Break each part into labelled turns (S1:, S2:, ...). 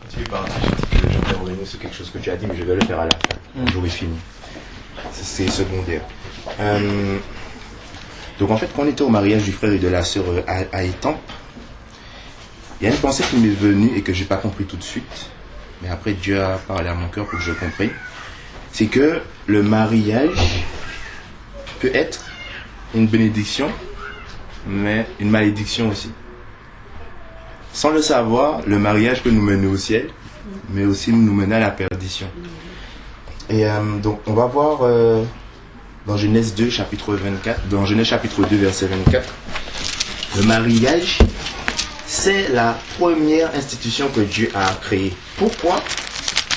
S1: Tu es parti, je vais revenir sur quelque chose que tu as dit, mais je vais le faire à la fin. J'aurai fini. C'est secondaire. Donc en fait, quand on était au mariage du frère et de la sœur à Étampes, il y a une pensée qui m'est venue et que je n'ai pas compris tout de suite. Mais après, Dieu a parlé à mon cœur pour que je comprenne. C'est que le mariage peut être une bénédiction, mais une malédiction aussi. Sans le savoir, le mariage peut nous mener au ciel, mais aussi nous mener à la perdition. Et donc, on va voir dans Genèse 2, chapitre 24, dans Genèse chapitre 2, verset 24, le mariage, c'est la première institution que Dieu a créée. Pourquoi?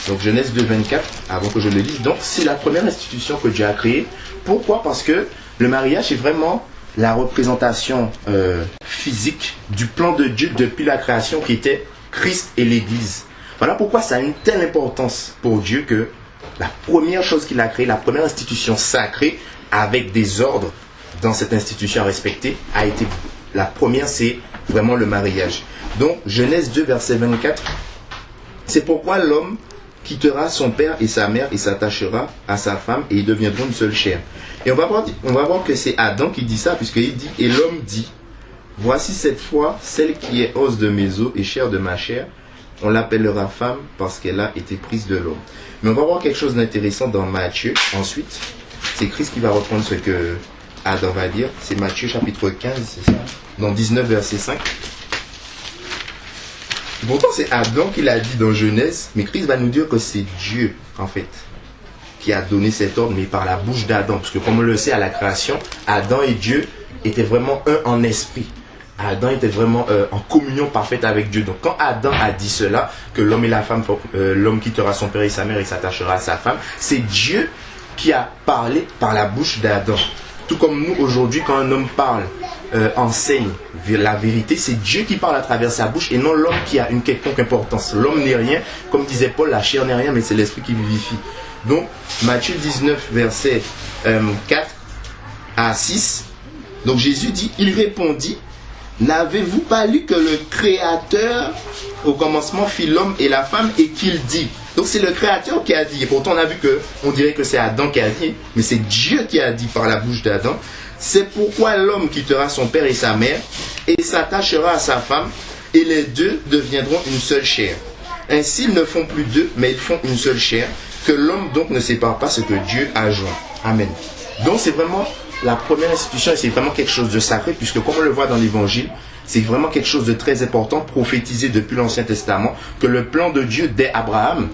S1: Donc, Genèse 2, 24, avant que je le dise, donc, c'est la première institution que Dieu a créée. Pourquoi? Parce que le mariage est vraiment la représentation physique du plan de Dieu depuis la création qui était Christ et l'Église. Voilà pourquoi ça a une telle importance pour Dieu que la première chose qu'il a créée, la première institution sacrée avec des ordres dans cette institution à respecter a été, la première c'est vraiment le mariage. Donc Genèse 2 verset 24, c'est pourquoi l'homme quittera son père et sa mère et s'attachera à sa femme et ils deviendront une seule chair. Et on va voir que c'est Adam qui dit ça, puisqu'il dit, et l'homme dit, voici cette fois celle qui est os de mes os et chair de ma chair, on l'appellera femme parce qu'elle a été prise de l'homme. Mais on va voir quelque chose d'intéressant dans Matthieu ensuite. C'est Christ qui va reprendre ce que Adam va dire. C'est Matthieu chapitre 15, c'est ça? Dans 19 verset 5. Pourtant c'est Adam qui l'a dit dans Genèse, mais Christ va nous dire que c'est Dieu en fait qui a donné cet ordre, mais par la bouche d'Adam. Parce que comme on le sait, à la création, Adam et Dieu étaient vraiment un en esprit. Adam était vraiment en communion parfaite avec Dieu. Donc quand Adam a dit cela, que l'homme et la femme, l'homme quittera son père et sa mère et s'attachera à sa femme, c'est Dieu qui a parlé par la bouche d'Adam. Tout comme nous aujourd'hui, quand un homme parle, enseigne la vérité, c'est Dieu qui parle à travers sa bouche et non l'homme qui a une quelconque importance. L'homme n'est rien, comme disait Paul, la chair n'est rien, mais c'est l'esprit qui vivifie. Donc, Matthieu 19, verset 4 à 6. Donc, Jésus dit, il répondit, n'avez-vous pas lu que le Créateur, au commencement, fit l'homme et la femme et qu'il dit? Donc, c'est le Créateur qui a dit. Et pourtant, on a vu qu'on dirait que c'est Adam qui a dit, mais c'est Dieu qui a dit par la bouche d'Adam. C'est pourquoi l'homme quittera son père et sa mère et s'attachera à sa femme et les deux deviendront une seule chair. Ainsi, ils ne font plus deux, mais ils font une seule chair. Que l'homme donc ne sépare pas ce que Dieu a joint. Amen. Donc c'est vraiment la première institution et c'est vraiment quelque chose de sacré puisque comme on le voit dans l'évangile, c'est vraiment quelque chose de très important prophétisé depuis l'Ancien Testament que le plan de Dieu dès Abraham,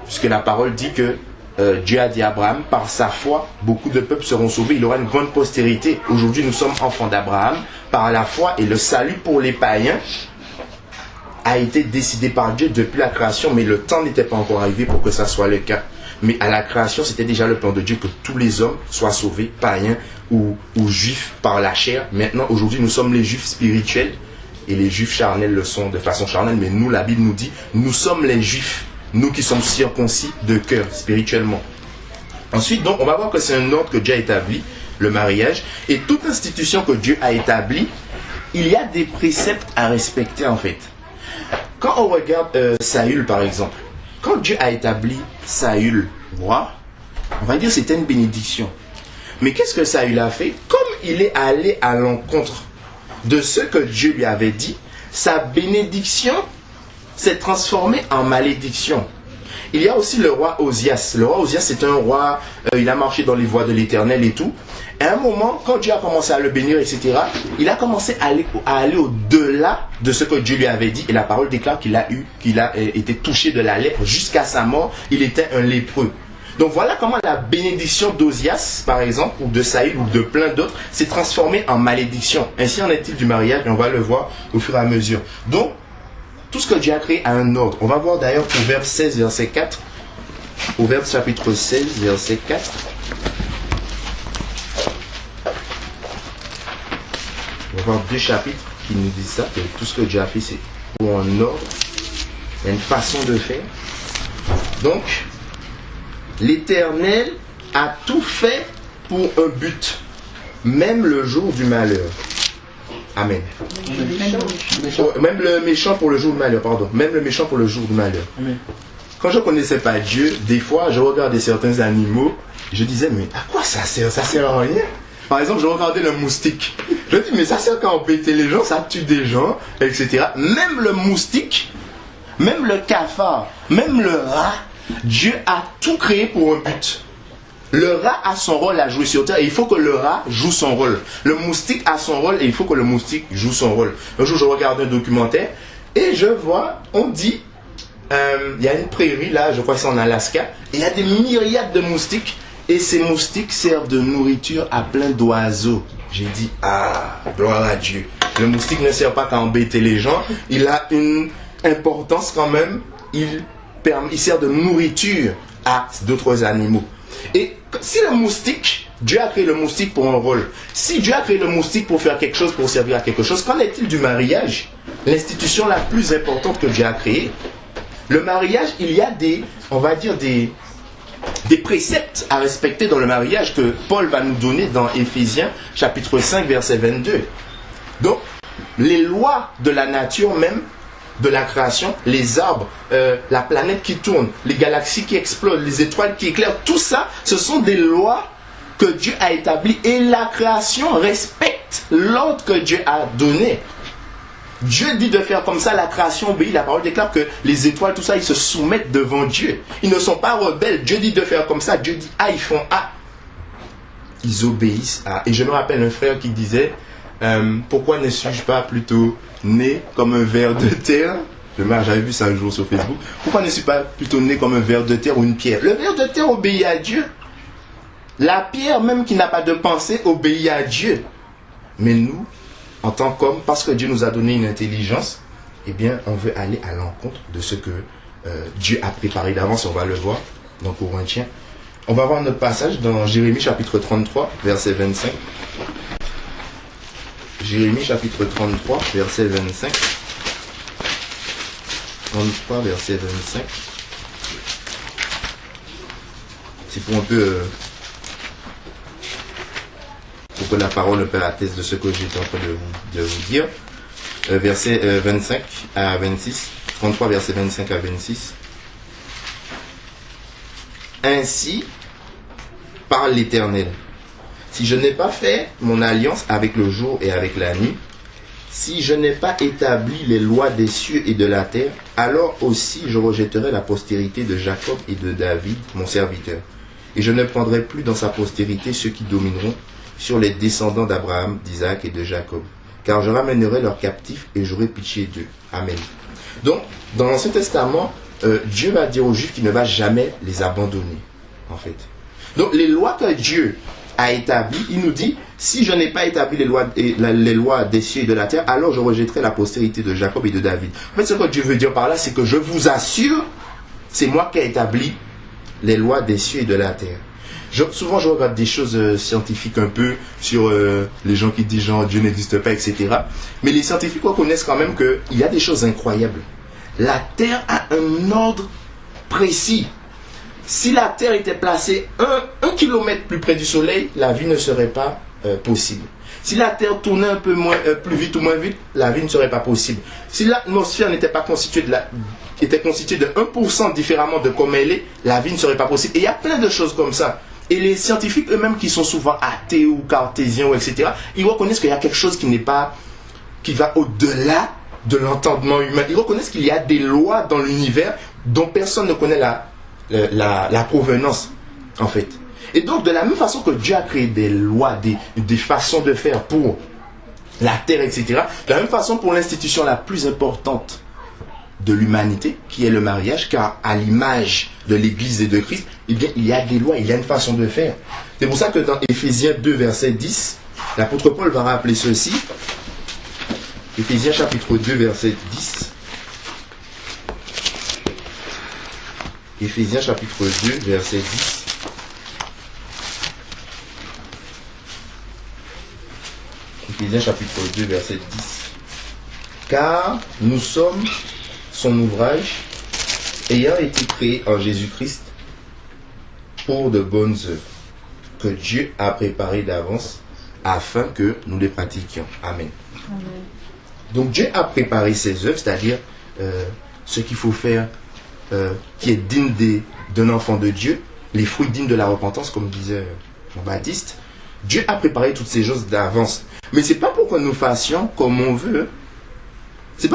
S1: puisque la parole dit que Dieu a dit à Abraham, par sa foi, beaucoup de peuples seront sauvés, il aura une grande postérité. Aujourd'hui nous sommes enfants d'Abraham par la foi et le salut pour les païens a été décidé par Dieu depuis la création, mais le temps n'était pas encore arrivé pour que ça soit le cas. Mais à la création, c'était déjà le plan de Dieu que tous les hommes soient sauvés, païens ou juifs par la chair. Maintenant, aujourd'hui, nous sommes les juifs spirituels et les juifs charnels le sont de façon charnelle. Mais nous, la Bible nous dit, nous sommes les juifs, nous qui sommes circoncis de cœur, spirituellement. Ensuite, donc, on va voir que c'est un ordre que Dieu a établi, le mariage. Et toute institution que Dieu a établie, il y a des préceptes à respecter en fait. Quand on regarde Saül par exemple, quand Dieu a établi Saül roi, on va dire que c'était une bénédiction. Mais qu'est-ce que Saül a fait? Comme il est allé à l'encontre de ce que Dieu lui avait dit, sa bénédiction s'est transformée en malédiction. Il y a aussi le roi Osias. Le roi Osias, c'est un roi, il a marché dans les voies de l'Éternel et tout. Et à un moment, quand Dieu a commencé à le bénir, etc., il a commencé à aller au-delà de ce que Dieu lui avait dit. Et la parole déclare qu'il a été touché de la lèpre jusqu'à sa mort. Il était un lépreux. Donc voilà comment la bénédiction d'Osias, par exemple, ou de Saül, ou de plein d'autres, s'est transformée en malédiction. Ainsi en est-il du mariage, et on va le voir au fur et à mesure. Donc, tout ce que Dieu a créé a un ordre. On va voir d'ailleurs Proverbe 16, verset 4. Proverbe chapitre 16, verset 4. On va voir deux chapitres qui nous disent ça, que tout ce que Dieu a fait, c'est pour un ordre. Il y a une façon de faire. Donc, l'Éternel a tout fait pour un but, même le jour du malheur. Amen.
S2: Méchant.
S1: Même le méchant pour le jour du malheur, pardon. Même le méchant pour le jour du malheur.
S2: Amen.
S1: Quand je ne connaissais pas Dieu, des fois, je regardais certains animaux, je disais, mais à quoi ça sert? Ça sert à rien. Par exemple, je regardais le moustique. Je dis, mais ça sert qu'à embêter les gens, ça tue des gens, etc. Même le moustique, même le cafard, même le rat, Dieu a tout créé pour un but. Le rat a son rôle à jouer sur terre et il faut que le rat joue son rôle. Le moustique a son rôle et il faut que le moustique joue son rôle. Un jour, je regarde un documentaire et je vois, on dit, il y a une prairie là, je crois que c'est en Alaska, et il y a des myriades de moustiques et ces moustiques servent de nourriture à plein d'oiseaux. J'ai dit, ah, gloire à Dieu. Le moustique ne sert pas qu'à embêter les gens, il a une importance quand même, il sert de nourriture à d'autres animaux. Et si le moustique, Dieu a créé le moustique pour un rôle, si Dieu a créé le moustique pour faire quelque chose, pour servir à quelque chose, qu'en est-il du mariage? L'institution la plus importante que Dieu a créée. Le mariage, il y a on va dire des préceptes à respecter dans le mariage que Paul va nous donner dans Éphésiens chapitre 5 verset 22. Donc, les lois de la nature même, de la création, les arbres, la planète qui tourne, les galaxies qui explosent, les étoiles qui éclairent, tout ça, ce sont des lois que Dieu a établies et la création respecte l'ordre que Dieu a donné. Dieu dit de faire comme ça, la création obéit, la parole déclare que les étoiles, tout ça, ils se soumettent devant Dieu. Ils ne sont pas rebelles, Dieu dit de faire comme ça, Dieu dit A, ils font A. Ils obéissent à. Et je me rappelle un frère qui disait, pourquoi ne suis-je pas plutôt né comme un ver de terre? J'avais vu ça un jour sur Facebook. Pourquoi ne suis-je pas plutôt né comme un ver de terre ou une pierre? Le ver de terre obéit à Dieu. La pierre, même qui n'a pas de pensée, obéit à Dieu. Mais nous, en tant qu'hommes, parce que Dieu nous a donné une intelligence, eh bien, on veut aller à l'encontre de ce que Dieu a préparé d'avance. On va le voir dans Corinthiens. On va voir notre passage dans Jérémie chapitre 33, verset 25. Jérémie chapitre 33, verset 25. 33, verset 25. C'est pour un peu... pour que la parole ne perde la tête de ce que j'étais en train de vous dire. Verset 25 à 26. 33, verset 25 à 26. Ainsi parle l'Éternel. Si je n'ai pas fait mon alliance avec le jour et avec la nuit, si je n'ai pas établi les lois des cieux et de la terre, alors aussi je rejetterai la postérité de Jacob et de David, mon serviteur. Et je ne prendrai plus dans sa postérité ceux qui domineront sur les descendants d'Abraham, d'Isaac et de Jacob. Car je ramènerai leurs captifs et j'aurai pitié d'eux. Amen. Donc, dans l'Ancien Testament, Dieu va dire aux Juifs qu'il ne va jamais les abandonner, en fait. Donc, les lois que Dieu a établies, il nous dit, si je n'ai pas établi les lois des cieux et de la terre, alors je rejetterai la postérité de Jacob et de David. En fait, ce que Dieu veut dire par là, c'est que je vous assure, c'est moi qui ai établi les lois des cieux et de la terre. Souvent, je regarde des choses scientifiques un peu sur les gens qui disent genre Dieu n'existe pas, etc. Mais les scientifiques reconnaissent quand même qu'il y a des choses incroyables. La Terre a un ordre précis. Si la Terre était placée 1 kilomètre plus près du Soleil, la vie ne serait pas possible. Si la Terre tournait un peu plus vite ou moins vite, la vie ne serait pas possible. Si l'atmosphère n'était pas constituée était constituée de 1% différemment de comme elle est, la vie ne serait pas possible. Et il y a plein de choses comme ça. Et les scientifiques eux-mêmes qui sont souvent athées ou cartésiens, etc., ils reconnaissent qu'il y a quelque chose qui va au-delà de l'entendement humain. Ils reconnaissent qu'il y a des lois dans l'univers dont personne ne connaît la provenance, en fait. Et donc, de la même façon que Dieu a créé des lois, des façons de faire pour la terre, etc., de la même façon pour l'institution la plus importante de l'humanité, qui est le mariage, car à l'image de l'Église et de Christ, eh bien, il y a des lois, il y a une façon de faire. C'est pour ça que dans Éphésiens 2, verset 10, l'apôtre Paul va rappeler ceci. Éphésiens chapitre 2, verset 10. Éphésiens chapitre 2, verset 10. Éphésiens chapitre 2, verset 10. Car nous sommes son ouvrage, ayant été créé en Jésus-Christ pour de bonnes œuvres, que Dieu a préparées d'avance afin que nous les pratiquions. Amen.
S2: Amen.
S1: Donc Dieu a préparé ses œuvres, c'est-à-dire ce qu'il faut faire qui est digne d'un enfant de Dieu, les fruits dignes de la repentance, comme disait Jean-Baptiste. Dieu a préparé toutes ces choses d'avance. Mais c'est pas pour que nous fassions comme on veut. C'est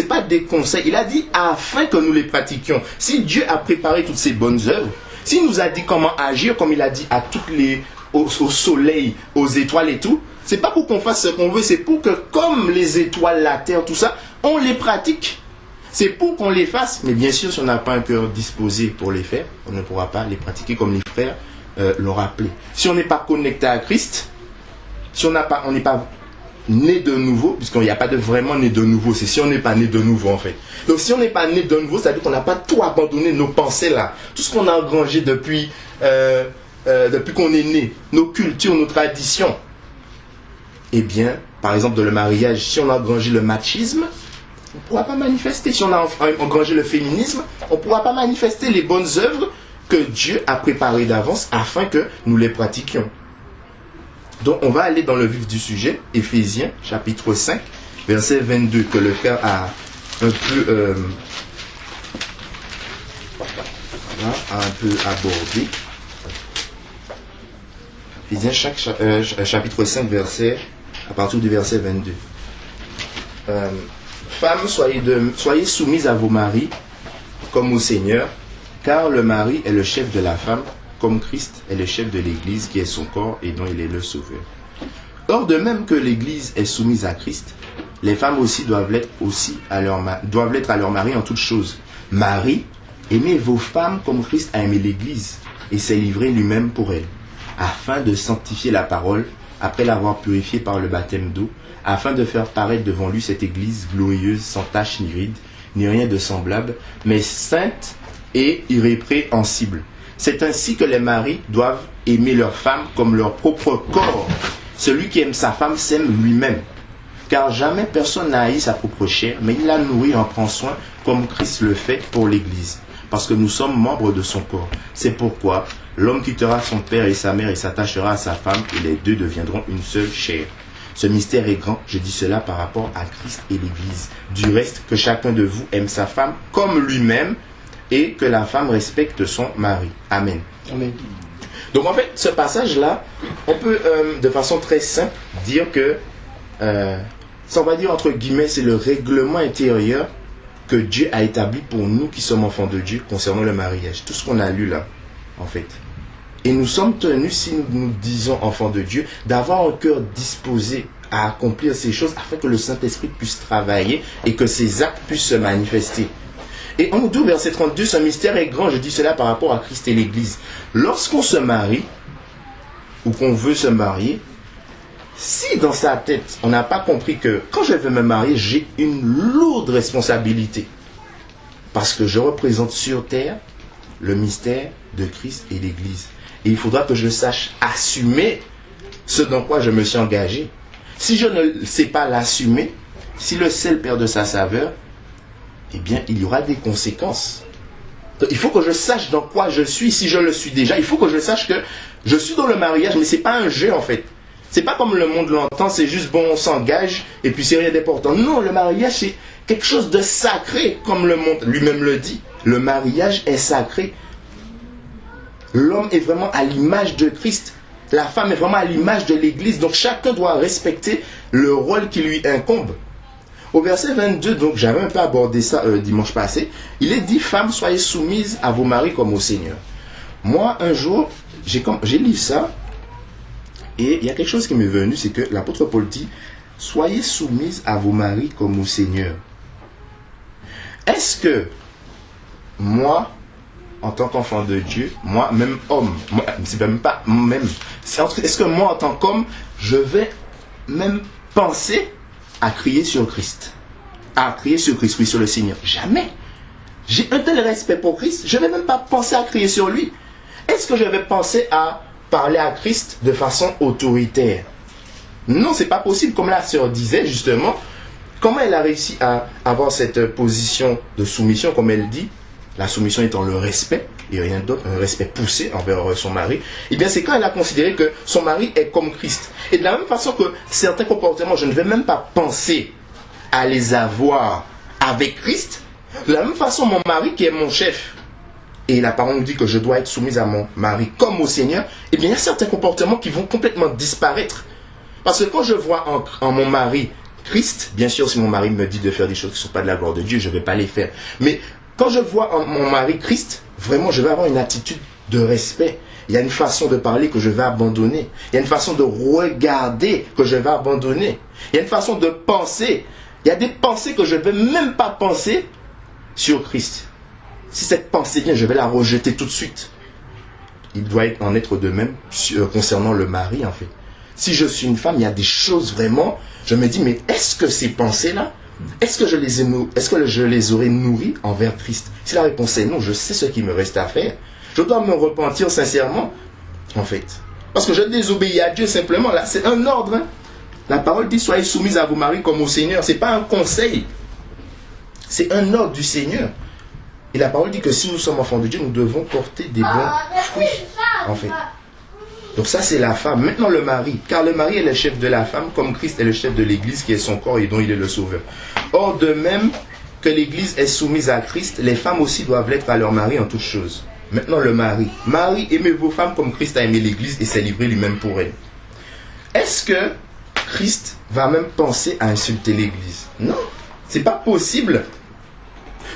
S1: pas des conseils. Il a dit afin que nous les pratiquions. Si Dieu a préparé toutes ces bonnes œuvres, s'il nous a dit comment agir, comme il a dit à au soleil, aux étoiles et tout, c'est pas pour qu'on fasse ce qu'on veut, c'est pour que comme les étoiles, la terre, tout ça, on les pratique. C'est pour qu'on les fasse. Mais bien sûr, si on n'a pas un cœur disposé pour les faire, on ne pourra pas les pratiquer comme les frères l'ont rappelé. Si on n'est pas connecté à Christ, si on n'est pas né de nouveau, puisqu'il n'y a pas de vraiment né de nouveau, c'est si on n'est pas né de nouveau en fait. Donc si on n'est pas né de nouveau, ça veut dire qu'on n'a pas tout abandonné, nos pensées là, tout ce qu'on a engrangé depuis qu'on est né, nos cultures, nos traditions. Eh bien, par exemple, dans le mariage, si on a engrangé le machisme, on ne pourra pas manifester. Si on a engrangé le féminisme, on ne pourra pas manifester les bonnes œuvres que Dieu a préparées d'avance afin que nous les pratiquions. Donc, on va aller dans le vif du sujet, Éphésiens, chapitre 5, verset 22, que le frère a un peu abordé. Éphésiens, chapitre 5, à partir du verset 22. Femmes, soyez soumises à vos maris, comme au Seigneur, car le mari est le chef de la femme, comme Christ est le chef de l'Église, qui est son corps et dont il est le sauveur. Or, de même que l'Église est soumise à Christ, les femmes aussi doivent l'être à leur mari en toutes choses. Marie, aimez vos femmes comme Christ a aimé l'Église et s'est livré lui-même pour elle, afin de sanctifier la parole, après l'avoir purifiée par le baptême d'eau, afin de faire paraître devant lui cette Église glorieuse, sans tache ni ride, ni rien de semblable, mais sainte et irrépréhensible. C'est ainsi que les maris doivent aimer leurs femmes comme leur propre corps. Celui qui aime sa femme s'aime lui-même. Car jamais personne n'a haï sa propre chair, mais il la nourrit et en prend soin, comme Christ le fait pour l'Église. Parce que nous sommes membres de son corps. C'est pourquoi l'homme quittera son père et sa mère et s'attachera à sa femme, et les deux deviendront une seule chair. Ce mystère est grand, je dis cela par rapport à Christ et l'Église. Du reste, que chacun de vous aime sa femme comme lui-même, et que la femme respecte son mari. Amen.
S2: Amen.
S1: Donc en fait, ce passage-là, on peut de façon très simple dire que, ça on va dire entre guillemets, c'est le règlement intérieur que Dieu a établi pour nous qui sommes enfants de Dieu concernant le mariage. Tout ce qu'on a lu là, en fait. Et nous sommes tenus, si nous disons enfants de Dieu, d'avoir un cœur disposé à accomplir ces choses afin que le Saint-Esprit puisse travailler et que ces actes puissent se manifester. Et on nous dit au verset 32, ce mystère est grand, je dis cela par rapport à Christ et l'Église. Lorsqu'on se marie, ou qu'on veut se marier, si dans sa tête, on n'a pas compris que quand je veux me marier, j'ai une lourde responsabilité. Parce que je représente sur terre le mystère de Christ et l'Église. Et il faudra que je sache assumer ce dans quoi je me suis engagé. Si je ne sais pas l'assumer, si le sel perd de sa saveur, eh bien, il y aura des conséquences. Donc, il faut que je sache dans quoi je suis, si je le suis déjà. Il faut que je sache que je suis dans le mariage, mais ce n'est pas un jeu en fait. C'est pas comme le monde l'entend, c'est juste bon, on s'engage et puis c'est rien d'important. Non, le mariage c'est quelque chose de sacré, comme le monde lui-même le dit. Le mariage est sacré. L'homme est vraiment à l'image de Christ. La femme est vraiment à l'image de l'Église. Donc chacun doit respecter le rôle qui lui incombe. Au verset 22, donc j'avais un peu abordé ça dimanche passé, il est dit, femmes, soyez soumises à vos maris comme au Seigneur. Moi, un jour, j'ai lu ça, et il y a quelque chose qui m'est venu, c'est que l'apôtre Paul dit, soyez soumises à vos maris comme au Seigneur. Est-ce que moi, en tant qu'enfant de Dieu, moi, même homme, c'est même pas même, est-ce que moi, en tant qu'homme, je vais même penser à crier sur Christ? À crier sur Christ, oui, sur le Seigneur. Jamais. J'ai un tel respect pour Christ, je ne vais même pas penser à crier sur lui. Est-ce que je vais penser à parler à Christ de façon autoritaire? Non, c'est pas possible. Comme la sœur disait justement, comment elle a réussi à avoir cette position de soumission, comme elle dit, la soumission étant le respect, et rien d'autre, un respect poussé envers son mari, et bien c'est quand elle a considéré que son mari est comme Christ. Et de la même façon que certains comportements, je ne vais même pas penser à les avoir avec Christ, de la même façon mon mari qui est mon chef, et la parole nous dit que je dois être soumise à mon mari comme au Seigneur, et bien il y a certains comportements qui vont complètement disparaître. Parce que quand je vois en mon mari Christ, bien sûr si mon mari me dit de faire des choses qui ne sont pas de la gloire de Dieu, je ne vais pas les faire. Mais quand je vois en mon mari Christ, vraiment je vais avoir une attitude de respect. Il y a une façon de parler que je vais abandonner. Il y a une façon de regarder que je vais abandonner. Il y a une façon de penser. Il y a des pensées que je ne vais même pas penser sur Christ. Si cette pensée vient, je vais la rejeter tout de suite. Il doit en être de même concernant le mari en fait. Si je suis une femme, il y a des choses vraiment, je me dis, mais est-ce que ces pensées-là, est-ce que je les aurais nourries envers Christ? Si la réponse est non, je sais ce qu'il me reste à faire. Je dois me repentir sincèrement, en fait. Parce que je désobéis à Dieu simplement. Là, c'est un ordre. Hein. La parole dit, soyez soumis à vos maris comme au Seigneur. Ce n'est pas un conseil. C'est un ordre du Seigneur. Et la parole dit que si nous sommes enfants de Dieu, nous devons porter des bons fruits, en fait. Donc ça, c'est la femme. Maintenant, le mari. Car le mari est le chef de la femme, comme Christ est le chef de l'Église, qui est son corps et dont il est le sauveur. Or, de même que l'Église est soumise à Christ, les femmes aussi doivent l'être à leur mari en toutes choses. Maintenant, le mari. Marie, aimez vos femmes comme Christ a aimé l'Église et s'est livré lui-même pour elle. Est-ce que Christ va même penser à insulter l'Église? Non, c'est pas possible.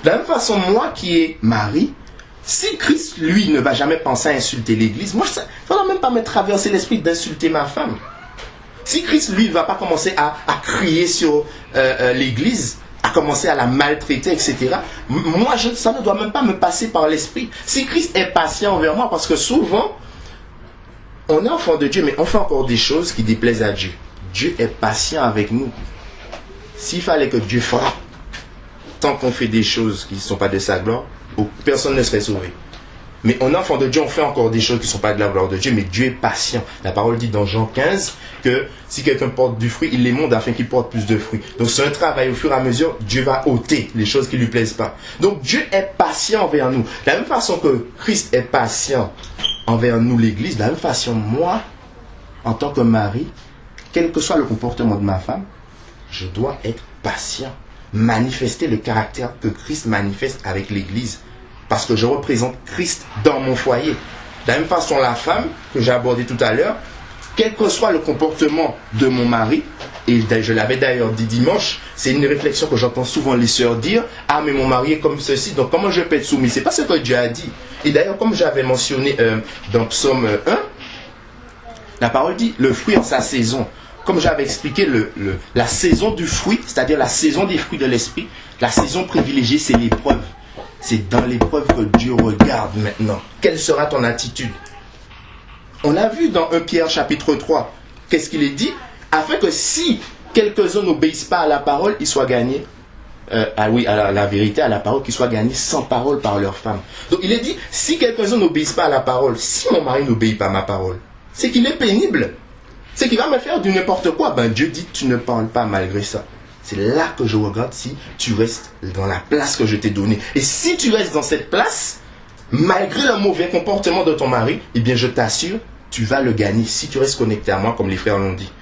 S1: De la même façon, moi qui ai mari, si Christ, lui, ne va jamais penser à insulter l'Église, moi, ça ne va même pas me traverser l'esprit d'insulter ma femme. Si Christ, lui, ne va pas commencer à crier sur l'Église, à commencer à la maltraiter, etc., moi, ça ne doit même pas me passer par l'esprit. Si Christ est patient envers moi, parce que souvent, on est enfant de Dieu, mais on fait encore des choses qui déplaisent à Dieu. Dieu est patient avec nous. S'il fallait que Dieu frappe, tant qu'on fait des choses qui ne sont pas de sa gloire, personne ne serait sauvé. Mais on est enfant de Dieu, on fait encore des choses qui ne sont pas de la gloire de Dieu, mais Dieu est patient. La parole dit dans Jean 15 que si quelqu'un porte du fruit, il les monte afin qu'il porte plus de fruits. Donc c'est un travail, au fur et à mesure, Dieu va ôter les choses qui ne lui plaisent pas. Donc Dieu est patient envers nous. De la même façon que Christ est patient envers nous, l'Église, de la même façon, moi, en tant que mari, quel que soit le comportement de ma femme, je dois être patient. Manifester le caractère que Christ manifeste avec l'Église. Parce que je représente Christ dans mon foyer. De la même façon, la femme, que j'ai abordée tout à l'heure, quel que soit le comportement de mon mari, et je l'avais d'ailleurs dit dimanche, c'est une réflexion que j'entends souvent les sœurs dire, ah mais mon mari est comme ceci, donc comment je peux être soumis? C'est pas ce que Dieu a dit. Et d'ailleurs, comme j'avais mentionné dans Psaume 1, la parole dit, le fruit en sa saison. Comme j'avais expliqué, la saison du fruit, c'est-à-dire la saison des fruits de l'esprit, la saison privilégiée, c'est l'épreuve. C'est dans l'épreuve que Dieu regarde maintenant. Quelle sera ton attitude? On a vu dans 1 Pierre chapitre 3, qu'est-ce qu'il est dit? Afin que si quelques-uns n'obéissent pas à la parole, ils soient gagnés, à la vérité, à la parole, qu'ils soient gagnés sans parole par leur femme. Donc il est dit, si quelques-uns n'obéissent pas à la parole, si mon mari n'obéit pas à ma parole, c'est qu'il est pénible. C'est qu'il va me faire du n'importe quoi. Ben Dieu dit, tu ne parles pas malgré ça. C'est là que je regarde si tu restes dans la place que je t'ai donnée. Et si tu restes dans cette place, malgré le mauvais comportement de ton mari, eh bien je t'assure, tu vas le gagner si tu restes connecté à moi, comme les frères l'ont dit.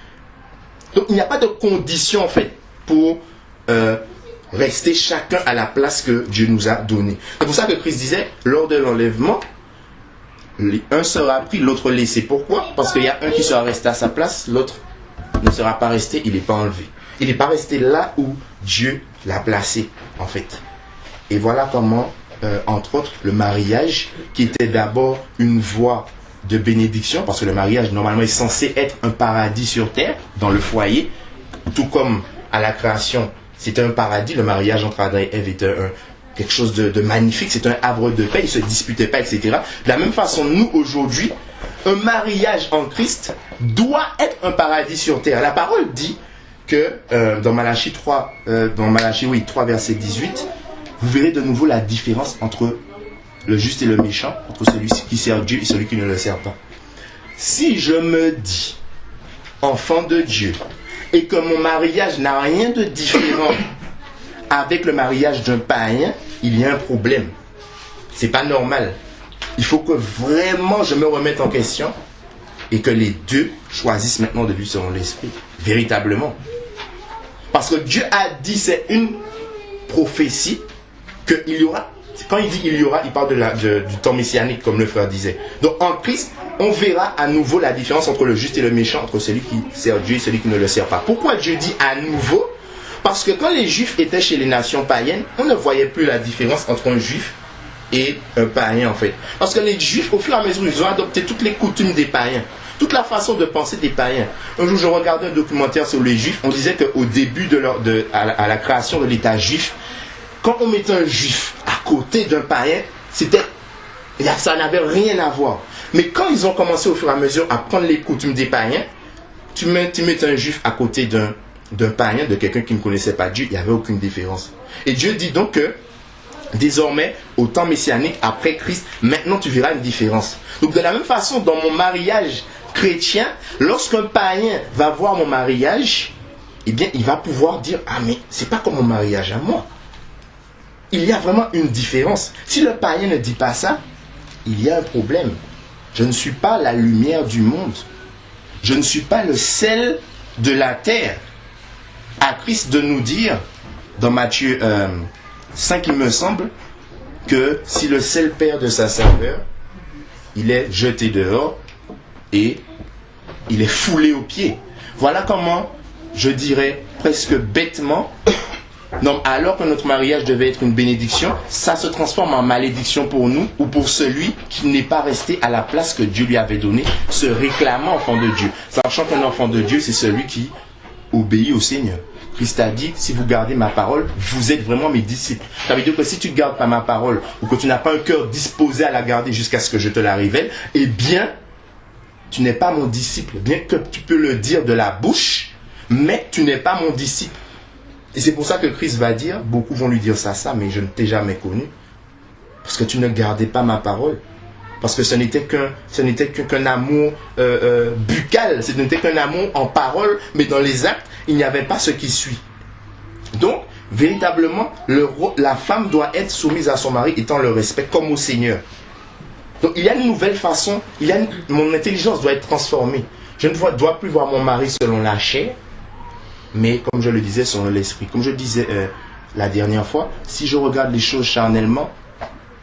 S1: Donc il n'y a pas de condition en fait pour rester chacun à la place que Dieu nous a donnée. C'est pour ça que Christ disait, lors de l'enlèvement, un sera pris, l'autre laissé. Pourquoi? Parce qu'il y a un qui sera resté à sa place, l'autre ne sera pas resté, il n'est pas enlevé. Il n'est pas resté là où Dieu l'a placé, en fait. Et voilà comment, entre autres, le mariage, qui était d'abord une voie de bénédiction, parce que le mariage, normalement, est censé être un paradis sur terre, dans le foyer, tout comme à la création, c'était un paradis, le mariage entre Adam et Ève était quelque chose de magnifique, c'est un havre de paix, ils ne se disputaient pas, etc. De la même façon, nous, aujourd'hui, un mariage en Christ doit être un paradis sur terre. La parole dit que dans Malachie 3, 3, verset 18, vous verrez de nouveau la différence entre le juste et le méchant, entre celui qui sert Dieu et celui qui ne le sert pas. Si je me dis enfant de Dieu et que mon mariage n'a rien de différent avec le mariage d'un païen, il y a un problème. C'est pas normal. Il faut que vraiment je me remette en question et que les deux choisissent maintenant de vivre selon l'esprit, véritablement. Parce que Dieu a dit, c'est une prophétie, qu'il y aura, quand il dit il y aura, il parle du temps messianique, comme le frère disait. Donc en Christ, on verra à nouveau la différence entre le juste et le méchant, entre celui qui sert Dieu et celui qui ne le sert pas. Pourquoi Dieu dit à nouveau? Parce que quand les Juifs étaient chez les nations païennes, on ne voyait plus la différence entre un Juif et un païen en fait. Parce que les Juifs, au fur et à mesure, ils ont adopté toutes les coutumes des païens, toute la façon de penser des païens. Un jour, je regardais un documentaire sur les Juifs, on disait qu'au début à la création de l'État juif, quand on mettait un Juif à côté d'un païen, ça n'avait rien à voir. Mais quand ils ont commencé au fur et à mesure à prendre les coutumes des païens, tu mets un Juif à côté d'un païen, de quelqu'un qui ne connaissait pas Dieu, il n'y avait aucune différence. Et Dieu dit donc que désormais, au temps messianique, après Christ, maintenant tu verras une différence. Donc de la même façon, dans mon mariage chrétien, lorsqu'un païen va voir mon mariage, eh bien, il va pouvoir dire, ah mais c'est pas comme mon mariage à moi. Il y a vraiment une différence. Si le païen ne dit pas ça, il y a un problème. Je ne suis pas la lumière du monde. Je ne suis pas le sel de la terre. À Christ de nous dire, dans Matthieu 5, il me semble, que si le sel perd de sa saveur, il est jeté dehors et il est foulé aux pieds. Voilà comment, je dirais presque bêtement, non, alors que notre mariage devait être une bénédiction, ça se transforme en malédiction pour nous ou pour celui qui n'est pas resté à la place que Dieu lui avait donnée, se réclamant enfant de Dieu. Sachant qu'un enfant de Dieu, c'est celui qui obéit au Seigneur. Christ a dit, si vous gardez ma parole, vous êtes vraiment mes disciples. Ça veut dire que si tu ne gardes pas ma parole, ou que tu n'as pas un cœur disposé à la garder jusqu'à ce que je te la révèle, eh bien, tu n'es pas mon disciple. Bien que tu peux le dire de la bouche, mais tu n'es pas mon disciple. Et c'est pour ça que Christ va dire, beaucoup vont lui dire ça, mais je ne t'ai jamais connu. Parce que tu ne gardais pas ma parole. Parce que ce n'était qu'un amour buccal, ce n'était qu'un amour en parole, mais dans les actes, il n'y avait pas ce qui suit. Donc, véritablement, la femme doit être soumise à son mari étant le respect comme au Seigneur. Donc, il y a une nouvelle façon, mon intelligence doit être transformée. Je ne dois plus voir mon mari selon la chair, mais comme je le disais, selon l'esprit. Comme je disais la dernière fois, si je regarde les choses charnellement,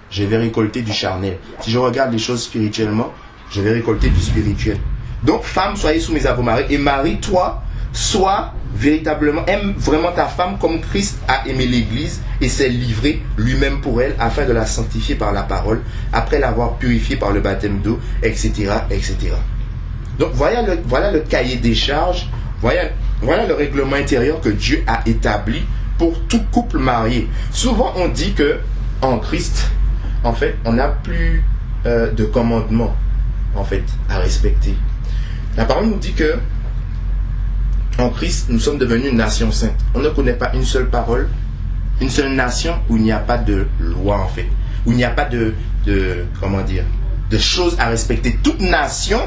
S1: je vais récolter du charnel. Si je regarde les choses spirituellement, je vais récolter du spirituel. Donc, femmes, soyez soumises à vos maris. Et mari, toi, sois véritablement, aime vraiment ta femme comme Christ a aimé l'Église et s'est livré lui-même pour elle afin de la sanctifier par la parole, après l'avoir purifiée par le baptême d'eau, etc., etc. Donc, voilà le cahier des charges, voilà le règlement intérieur que Dieu a établi pour tout couple marié. Souvent, on dit que en Christ, en fait, on n'a plus de commandements, en fait, à respecter. La parole nous dit que en Christ, nous sommes devenus une nation sainte. On ne connaît pas une seule parole, une seule nation où il n'y a pas de loi, en fait, où il n'y a pas de choses à respecter. Toute nation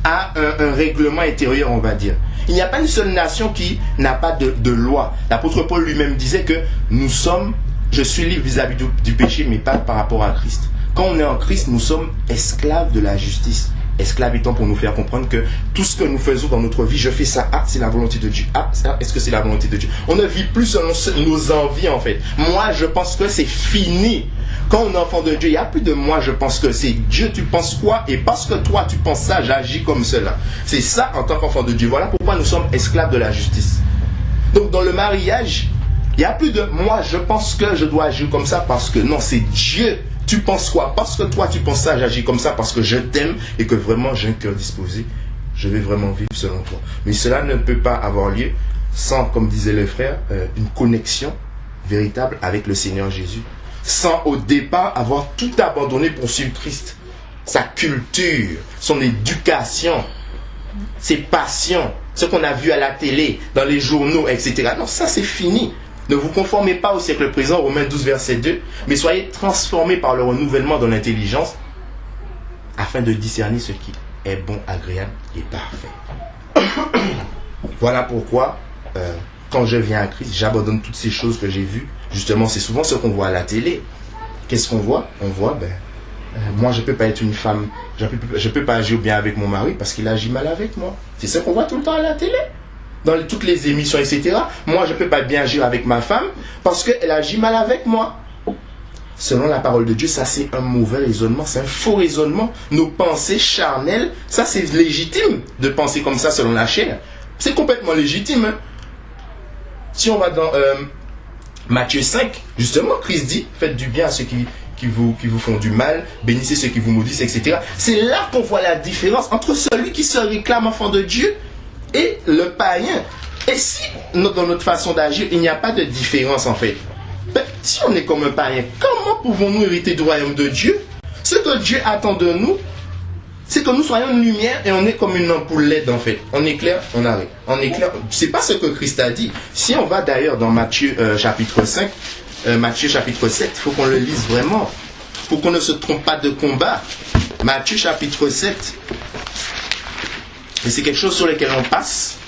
S1: a un règlement intérieur, on va dire. Il n'y a pas une seule nation qui n'a pas de loi. L'apôtre Paul lui-même disait que je suis libre vis-à-vis du péché, mais pas par rapport à Christ. Quand on est en Christ, nous sommes esclaves de la justice. Esclaves étant pour nous faire comprendre que tout ce que nous faisons dans notre vie, je fais ça, c'est la volonté de Dieu. Est-ce que c'est la volonté de Dieu? On ne vit plus selon nos envies, en fait. Moi, je pense que c'est fini. Quand on est enfant de Dieu, il n'y a plus de moi, je pense que c'est Dieu, tu penses quoi? Et parce que toi, tu penses ça, j'agis comme cela. C'est ça en tant qu'enfant de Dieu. Voilà pourquoi nous sommes esclaves de la justice. Donc, dans le mariage, il n'y a plus de moi, je pense que je dois agir comme ça parce que non, c'est Dieu. Tu penses quoi? Parce que toi, tu penses ça, j'agis comme ça parce que je t'aime et que vraiment j'ai un cœur disposé. Je vais vraiment vivre selon toi. Mais cela ne peut pas avoir lieu sans, comme disait le frère, une connexion véritable avec le Seigneur Jésus. Sans au départ avoir tout abandonné pour suivre Christ. Sa culture, son éducation, ses passions, ce qu'on a vu à la télé, dans les journaux, etc. Non, ça c'est fini. Ne vous conformez pas au siècle présent, Romains 12, verset 2, mais soyez transformés par le renouvellement de l'intelligence afin de discerner ce qui est bon, agréable et parfait. Voilà pourquoi, quand je viens à Christ, j'abandonne toutes ces choses que j'ai vues. Justement, c'est souvent ce qu'on voit à la télé. qu'est-ce qu'on voit? On voit, moi je peux pas être une femme, je peux pas agir bien avec mon mari parce qu'il agit mal avec moi. C'est ça qu'on voit tout le temps à la télé, dans toutes les émissions, etc. Moi je peux pas bien agir avec ma femme parce qu'elle agit mal avec moi. Selon la parole de Dieu, ça c'est un mauvais raisonnement, c'est un faux raisonnement. Nos pensées charnelles, ça c'est légitime de penser comme ça selon la chair. C'est complètement légitime. Hein? Si on va dans Matthieu 5, justement, Christ dit, faites du bien à ceux qui vous font du mal, bénissez ceux qui vous maudissent, etc. C'est là qu'on voit la différence entre celui qui se réclame enfant de Dieu et le païen. Et si, dans notre façon d'agir, il n'y a pas de différence en fait, si on est comme un païen, comment pouvons-nous hériter du royaume de Dieu? Ce que Dieu attend de nous, c'est que nous soyons une lumière et on est comme une ampoule LED en fait. On éclaire, on arrête. On éclaire. C'est pas ce que Christ a dit. Si on va d'ailleurs dans Matthieu chapitre 5, Matthieu chapitre 7, il faut qu'on le lise vraiment. Il faut qu'on ne se trompe pas de combat. Matthieu chapitre 7. Et c'est quelque chose sur lequel on passe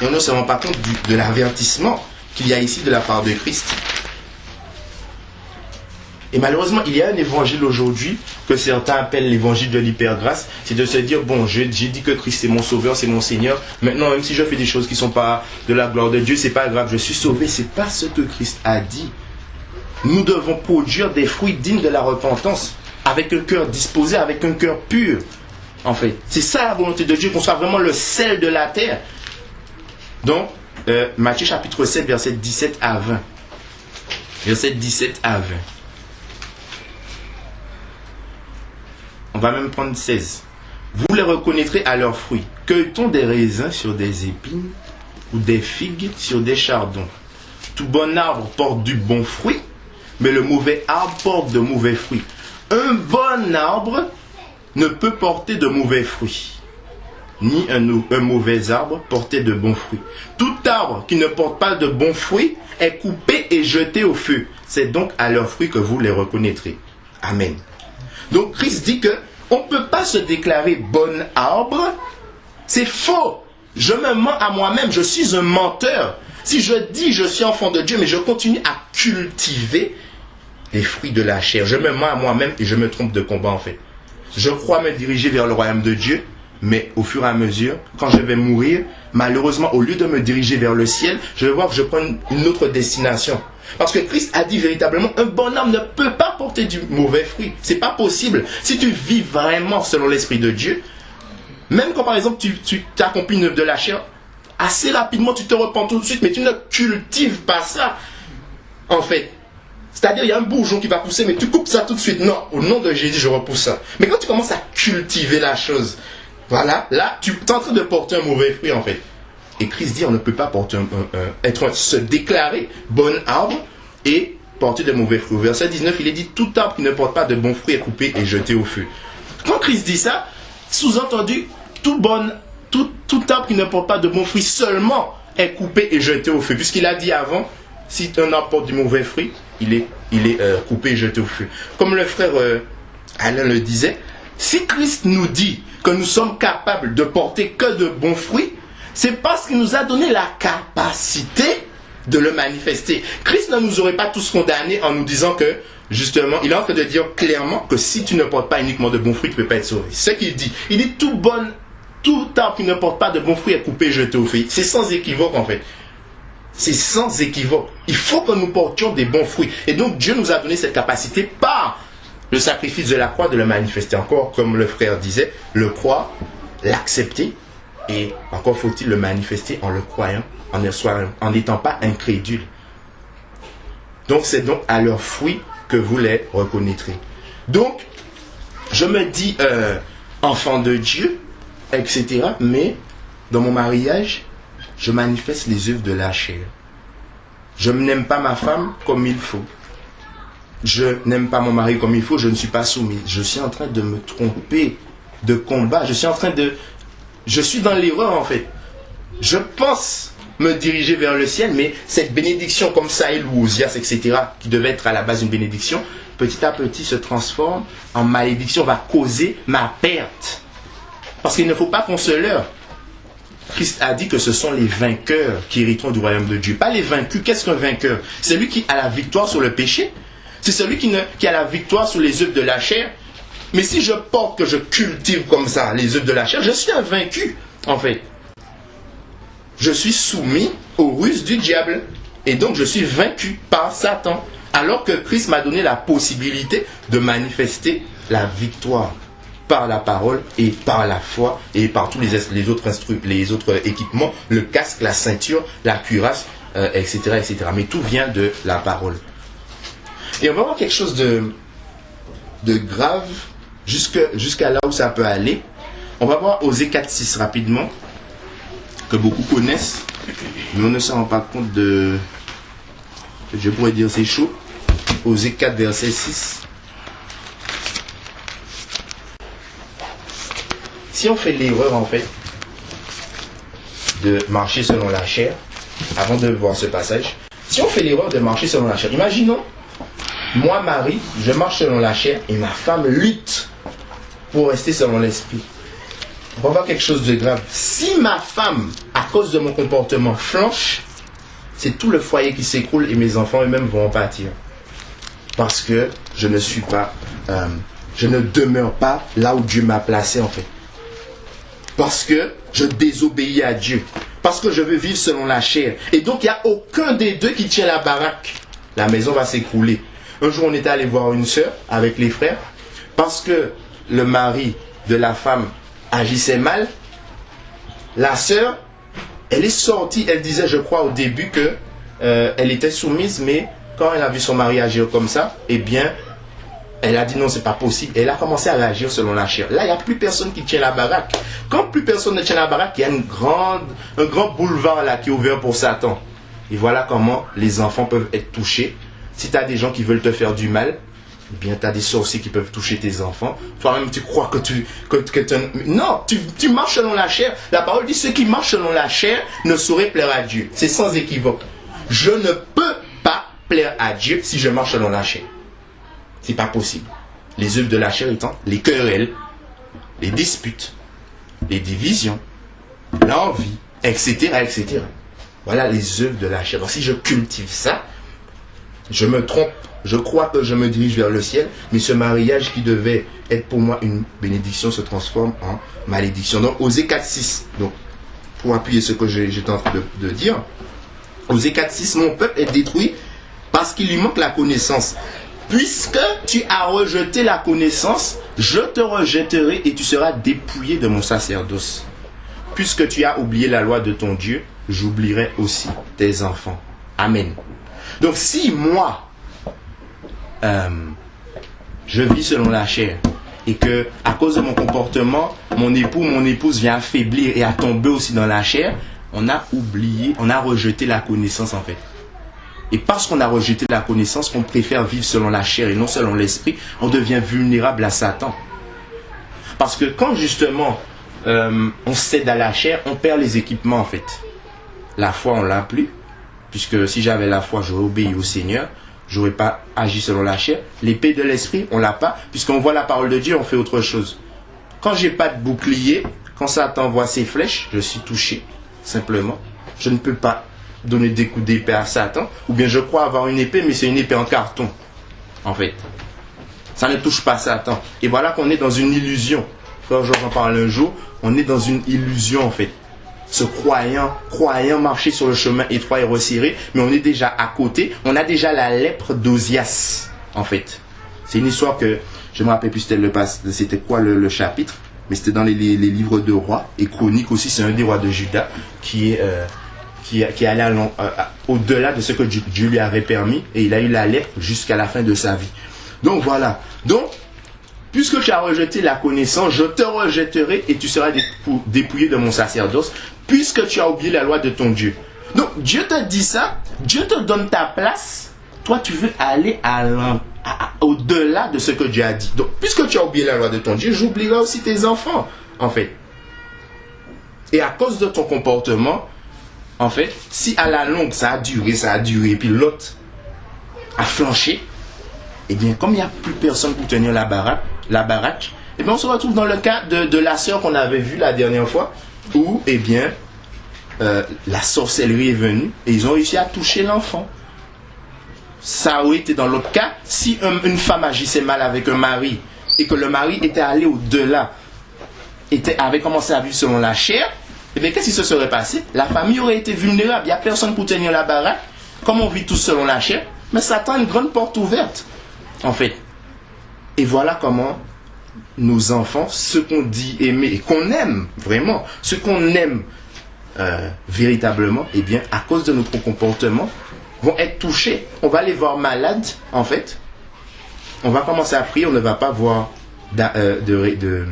S1: et on ne se rend pas compte de l'avertissement qu'il y a ici de la part de Christ. Et malheureusement, il y a un évangile aujourd'hui que certains appellent l'évangile de l'hypergrâce. C'est de se dire, bon, j'ai dit que Christ est mon sauveur, c'est mon Seigneur. Maintenant, même si je fais des choses qui ne sont pas de la gloire de Dieu, c'est pas grave, je suis sauvé. C'est pas ce que Christ a dit. Nous devons produire des fruits dignes de la repentance, avec un cœur disposé, avec un cœur pur. En fait, c'est ça la volonté de Dieu, qu'on soit vraiment le sel de la terre. Donc, Matthieu chapitre 7, verset 17 à 20. Verset 17 à 20. On va même prendre 16. Vous les reconnaîtrez à leurs fruits. Cueille-t-on des raisins sur des épines ou des figues sur des chardons? Tout bon arbre porte du bon fruit, mais le mauvais arbre porte de mauvais fruits. Un bon arbre ne peut porter de mauvais fruits, ni un mauvais arbre porter de bons fruits. Tout arbre qui ne porte pas de bons fruits est coupé et jeté au feu. C'est donc à leurs fruits que vous les reconnaîtrez. Amen. Donc Christ dit que on ne peut pas se déclarer bon arbre. C'est faux. Je me mens à moi-même. Je suis un menteur. Si je dis je suis enfant de Dieu, mais je continue à cultiver les fruits de la chair, je me mens à moi-même et je me trompe de combat en fait. Je crois me diriger vers le royaume de Dieu, mais au fur et à mesure, quand je vais mourir, malheureusement, au lieu de me diriger vers le ciel, je vais voir que je prends une autre destination. Parce que Christ a dit véritablement, un bon homme ne peut pas porter du mauvais fruit. C'est pas possible. Si tu vis vraiment selon l'Esprit de Dieu, même quand par exemple tu accomplis une œuvre de la chair, assez rapidement tu te repens tout de suite, mais tu ne cultives pas ça. En fait, c'est-à-dire il y a un bourgeon qui va pousser, mais tu coupes ça tout de suite. Non, au nom de Jésus, je repousse ça. Mais quand tu commences à cultiver la chose, voilà, là, tu es en train de porter un mauvais fruit en fait. Et Christ dit, on ne peut pas porter se déclarer bon arbre et porter de mauvais fruits. Verset 19, il est dit, tout arbre qui ne porte pas de bons fruits est coupé et jeté au feu. Quand Christ dit ça, sous-entendu, tout arbre qui ne porte pas de bons fruits seulement est coupé et jeté au feu. Puisqu'il a dit avant, si un arbre porte du mauvais fruit, il est coupé et jeté au feu. Comme le frère Alain le disait, si Christ nous dit que nous sommes capables de porter que de bons fruits, c'est parce qu'il nous a donné la capacité de le manifester. Christ ne nous aurait pas tous condamnés en nous disant que, justement, il est en train de dire clairement que si tu ne portes pas uniquement de bons fruits, tu ne peux pas être sauvé. C'est ce qu'il dit. Il dit tout arbre qui ne porte pas de bons fruits est coupé et jeté au feu. C'est sans équivoque en fait. C'est sans équivoque. Il faut que nous portions des bons fruits. Et donc Dieu nous a donné cette capacité par le sacrifice de la croix de le manifester. Encore, comme le frère disait, le croire, l'accepter. Et encore faut-il le manifester en le croyant, en n'étant pas incrédule. Donc c'est donc à leurs fruits que vous les reconnaîtrez. Donc, je me dis enfant de Dieu, etc. Mais dans mon mariage, je manifeste les œuvres de la chair. Je n'aime pas ma femme comme il faut. Je n'aime pas mon mari comme il faut, je ne suis pas soumis. Je suis en train de me tromper de combat. Je suis dans l'erreur en fait. Je pense me diriger vers le ciel, mais cette bénédiction comme Saïl ou Ozias, etc., qui devait être à la base une bénédiction, petit à petit se transforme en malédiction, va causer ma perte. Parce qu'il ne faut pas qu'on se leurre. Christ a dit que ce sont les vainqueurs qui hériteront du royaume de Dieu. Pas les vaincus. Qu'est-ce qu'un vainqueur? C'est lui qui a la victoire sur le péché. C'est celui qui a la victoire sur les œuvres de la chair. Mais si je porte, que je cultive comme ça les œuvres de la chair, je suis un vaincu, en fait. Je suis soumis aux ruses du diable. Et donc je suis vaincu par Satan. Alors que Christ m'a donné la possibilité de manifester la victoire par la parole et par la foi et par tous les autres équipements, le casque, la ceinture, la cuirasse, etc., etc. Mais tout vient de la parole. Et on va voir quelque chose de grave jusqu'à là où ça peut aller. On va voir Osée 4.6 rapidement, que beaucoup connaissent, mais on ne s'en rend pas compte de... Je pourrais dire c'est chaud. Osée 4, verset 6. Si on fait l'erreur, en fait, de marcher selon la chair, avant de voir ce passage, si on fait l'erreur de marcher selon la chair, imaginons, moi, Marie, je marche selon la chair et ma femme lutte pour rester selon l'esprit. On va voir quelque chose de grave. Si ma femme, à cause de mon comportement, flanche, c'est tout le foyer qui s'écroule et mes enfants eux-mêmes vont en pâtir. Parce que je ne suis pas, je ne demeure pas là où Dieu m'a placé, en fait. Parce que je désobéis à Dieu. Parce que je veux vivre selon la chair. Et donc, il n'y a aucun des deux qui tient la baraque. La maison va s'écrouler. Un jour, on était allé voir une sœur avec les frères. Parce que le mari de la femme agissait mal. La sœur, elle est sortie. Elle disait, je crois, au début que elle était soumise. Mais quand elle a vu son mari agir comme ça, eh bien... Elle a dit non, c'est pas possible. Elle a commencé à réagir selon la chair. Là, il n'y a plus personne qui tient la baraque. Quand plus personne ne tient la baraque, il y a un grand boulevard là qui est ouvert pour Satan. Et voilà comment les enfants peuvent être touchés. Si tu as des gens qui veulent te faire du mal, eh bien, tu as des sorciers qui peuvent toucher tes enfants. Toi-même, tu crois que non, tu marches selon la chair. La parole dit, ceux qui marchent selon la chair ne sauraient plaire à Dieu. C'est sans équivoque. Je ne peux pas plaire à Dieu si je marche selon la chair. C'est pas possible. Les œuvres de la chair étant les querelles, les disputes, les divisions, l'envie, etc., etc. Voilà les œuvres de la chair. Donc si je cultive ça, je me trompe. Je crois que je me dirige vers le ciel, mais ce mariage qui devait être pour moi une bénédiction se transforme en malédiction. Donc Osée 4.6. Donc pour appuyer ce que j'étais en train de dire, Osée 4.6, mon peuple est détruit parce qu'il lui manque la connaissance. Puisque tu as rejeté la connaissance, je te rejetterai et tu seras dépouillé de mon sacerdoce. Puisque tu as oublié la loi de ton Dieu, j'oublierai aussi tes enfants. Amen. Donc si moi, je vis selon la chair et que à cause de mon comportement, mon époux, mon épouse vient affaiblir et à tomber aussi dans la chair, on a oublié, on a rejeté la connaissance en fait. Et parce qu'on a rejeté la connaissance, qu'on préfère vivre selon la chair et non selon l'esprit, on devient vulnérable à Satan. Parce que quand justement on cède à la chair, on perd les équipements en fait. La foi, on l'a plus. Puisque si j'avais la foi, j'aurais obéi au Seigneur. J'aurais pas agi selon la chair. L'épée de l'esprit, on l'a pas. Puisqu'on voit la parole de Dieu, on fait autre chose. Quand j'ai pas de bouclier, quand Satan voit ses flèches, je suis touché. Simplement. Je ne peux pas donner des coups d'épée à Satan, ou bien je crois avoir une épée, mais c'est une épée en carton, en fait. Ça ne touche pas Satan. Et voilà qu'on est dans une illusion. Frère Georges en parle un jour, on est dans une illusion, en fait. Ce croyant marcher sur le chemin étroit et resserré, mais on est déjà à côté, on a déjà la lèpre d'Ozias, en fait. C'est une histoire que, je me rappelle plus c'était quoi le chapitre, mais c'était dans les livres de rois, et Chroniques aussi, c'est un des rois de Juda, qui est allé au-delà de ce que Dieu lui avait permis, et il a eu la lèpre jusqu'à la fin de sa vie. Donc voilà. Donc, puisque tu as rejeté la connaissance, je te rejetterai et tu seras dépouillé de mon sacerdoce, puisque tu as oublié la loi de ton Dieu. Donc Dieu te dit ça, Dieu te donne ta place, toi tu veux aller au-delà de ce que Dieu a dit. Donc puisque tu as oublié la loi de ton Dieu, j'oublierai aussi tes enfants, en fait. Et à cause de ton comportement, en fait, si à la longue ça a duré, et puis l'autre a flanché, eh bien, comme il n'y a plus personne pour tenir la baraque, eh bien, on se retrouve dans le cas de la sœur qu'on avait vue la dernière fois, où, eh bien, la sorcellerie est venue et ils ont réussi à toucher l'enfant. ça aurait été dans l'autre cas, si une femme agissait mal avec un mari et que le mari était allé au-delà, avait commencé à vivre selon la chair, et bien qu'est-ce qui se serait passé? La famille aurait été vulnérable, il n'y a personne pour tenir la baraque. Comme on vit tous selon la chair, mais Satan a une grande porte ouverte, en fait. Et voilà comment nos enfants, ceux qu'on dit aimer et qu'on aime vraiment, ceux qu'on aime véritablement, eh bien, à cause de notre comportement, vont être touchés. On va les voir malades, en fait. On va commencer à prier, on ne va pas voir de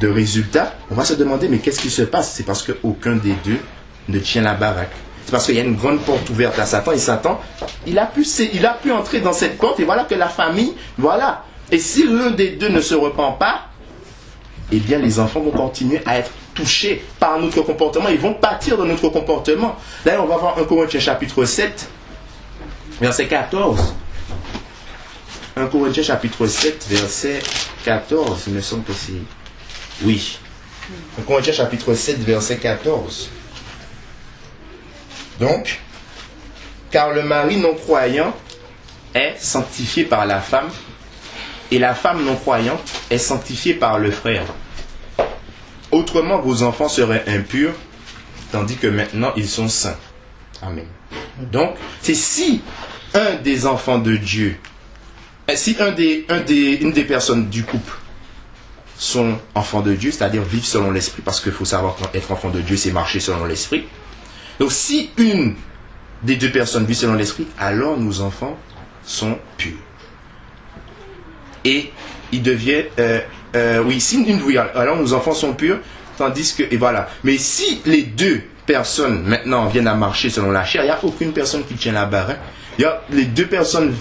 S1: résultats. On va se demander, mais qu'est-ce qui se passe? C'est parce qu'aucun des deux ne tient la baraque. C'est parce qu'il y a une grande porte ouverte à Satan, et Satan, il a pu entrer dans cette porte, et voilà que la famille, voilà. Et si l'un des deux ne se repent pas, eh bien les enfants vont continuer à être touchés par notre comportement, ils vont pâtir de notre comportement. D'ailleurs, on va voir 1 Corinthiens chapitre 7, verset 14. 1 Corinthiens chapitre 7, verset 14, il me semble que c'est... Oui. 1 Corinthiens chapitre 7, verset 14. Donc, car le mari non-croyant est sanctifié par la femme, et la femme non-croyante est sanctifiée par le frère. Autrement, vos enfants seraient impurs, tandis que maintenant, ils sont saints. Amen. Donc, c'est si un des enfants de Dieu, si une des personnes du couple sont enfants de Dieu, c'est-à-dire vivent selon l'esprit, parce qu'il faut savoir qu'être enfant de Dieu, c'est marcher selon l'esprit. Donc, si une des deux personnes vit selon l'esprit, alors nos enfants sont purs. Et ils deviennent... alors nos enfants sont purs, tandis que... Et voilà. Mais si les deux personnes, maintenant, viennent à marcher selon la chair, il n'y a aucune personne qui tient la baraque. Les deux personnes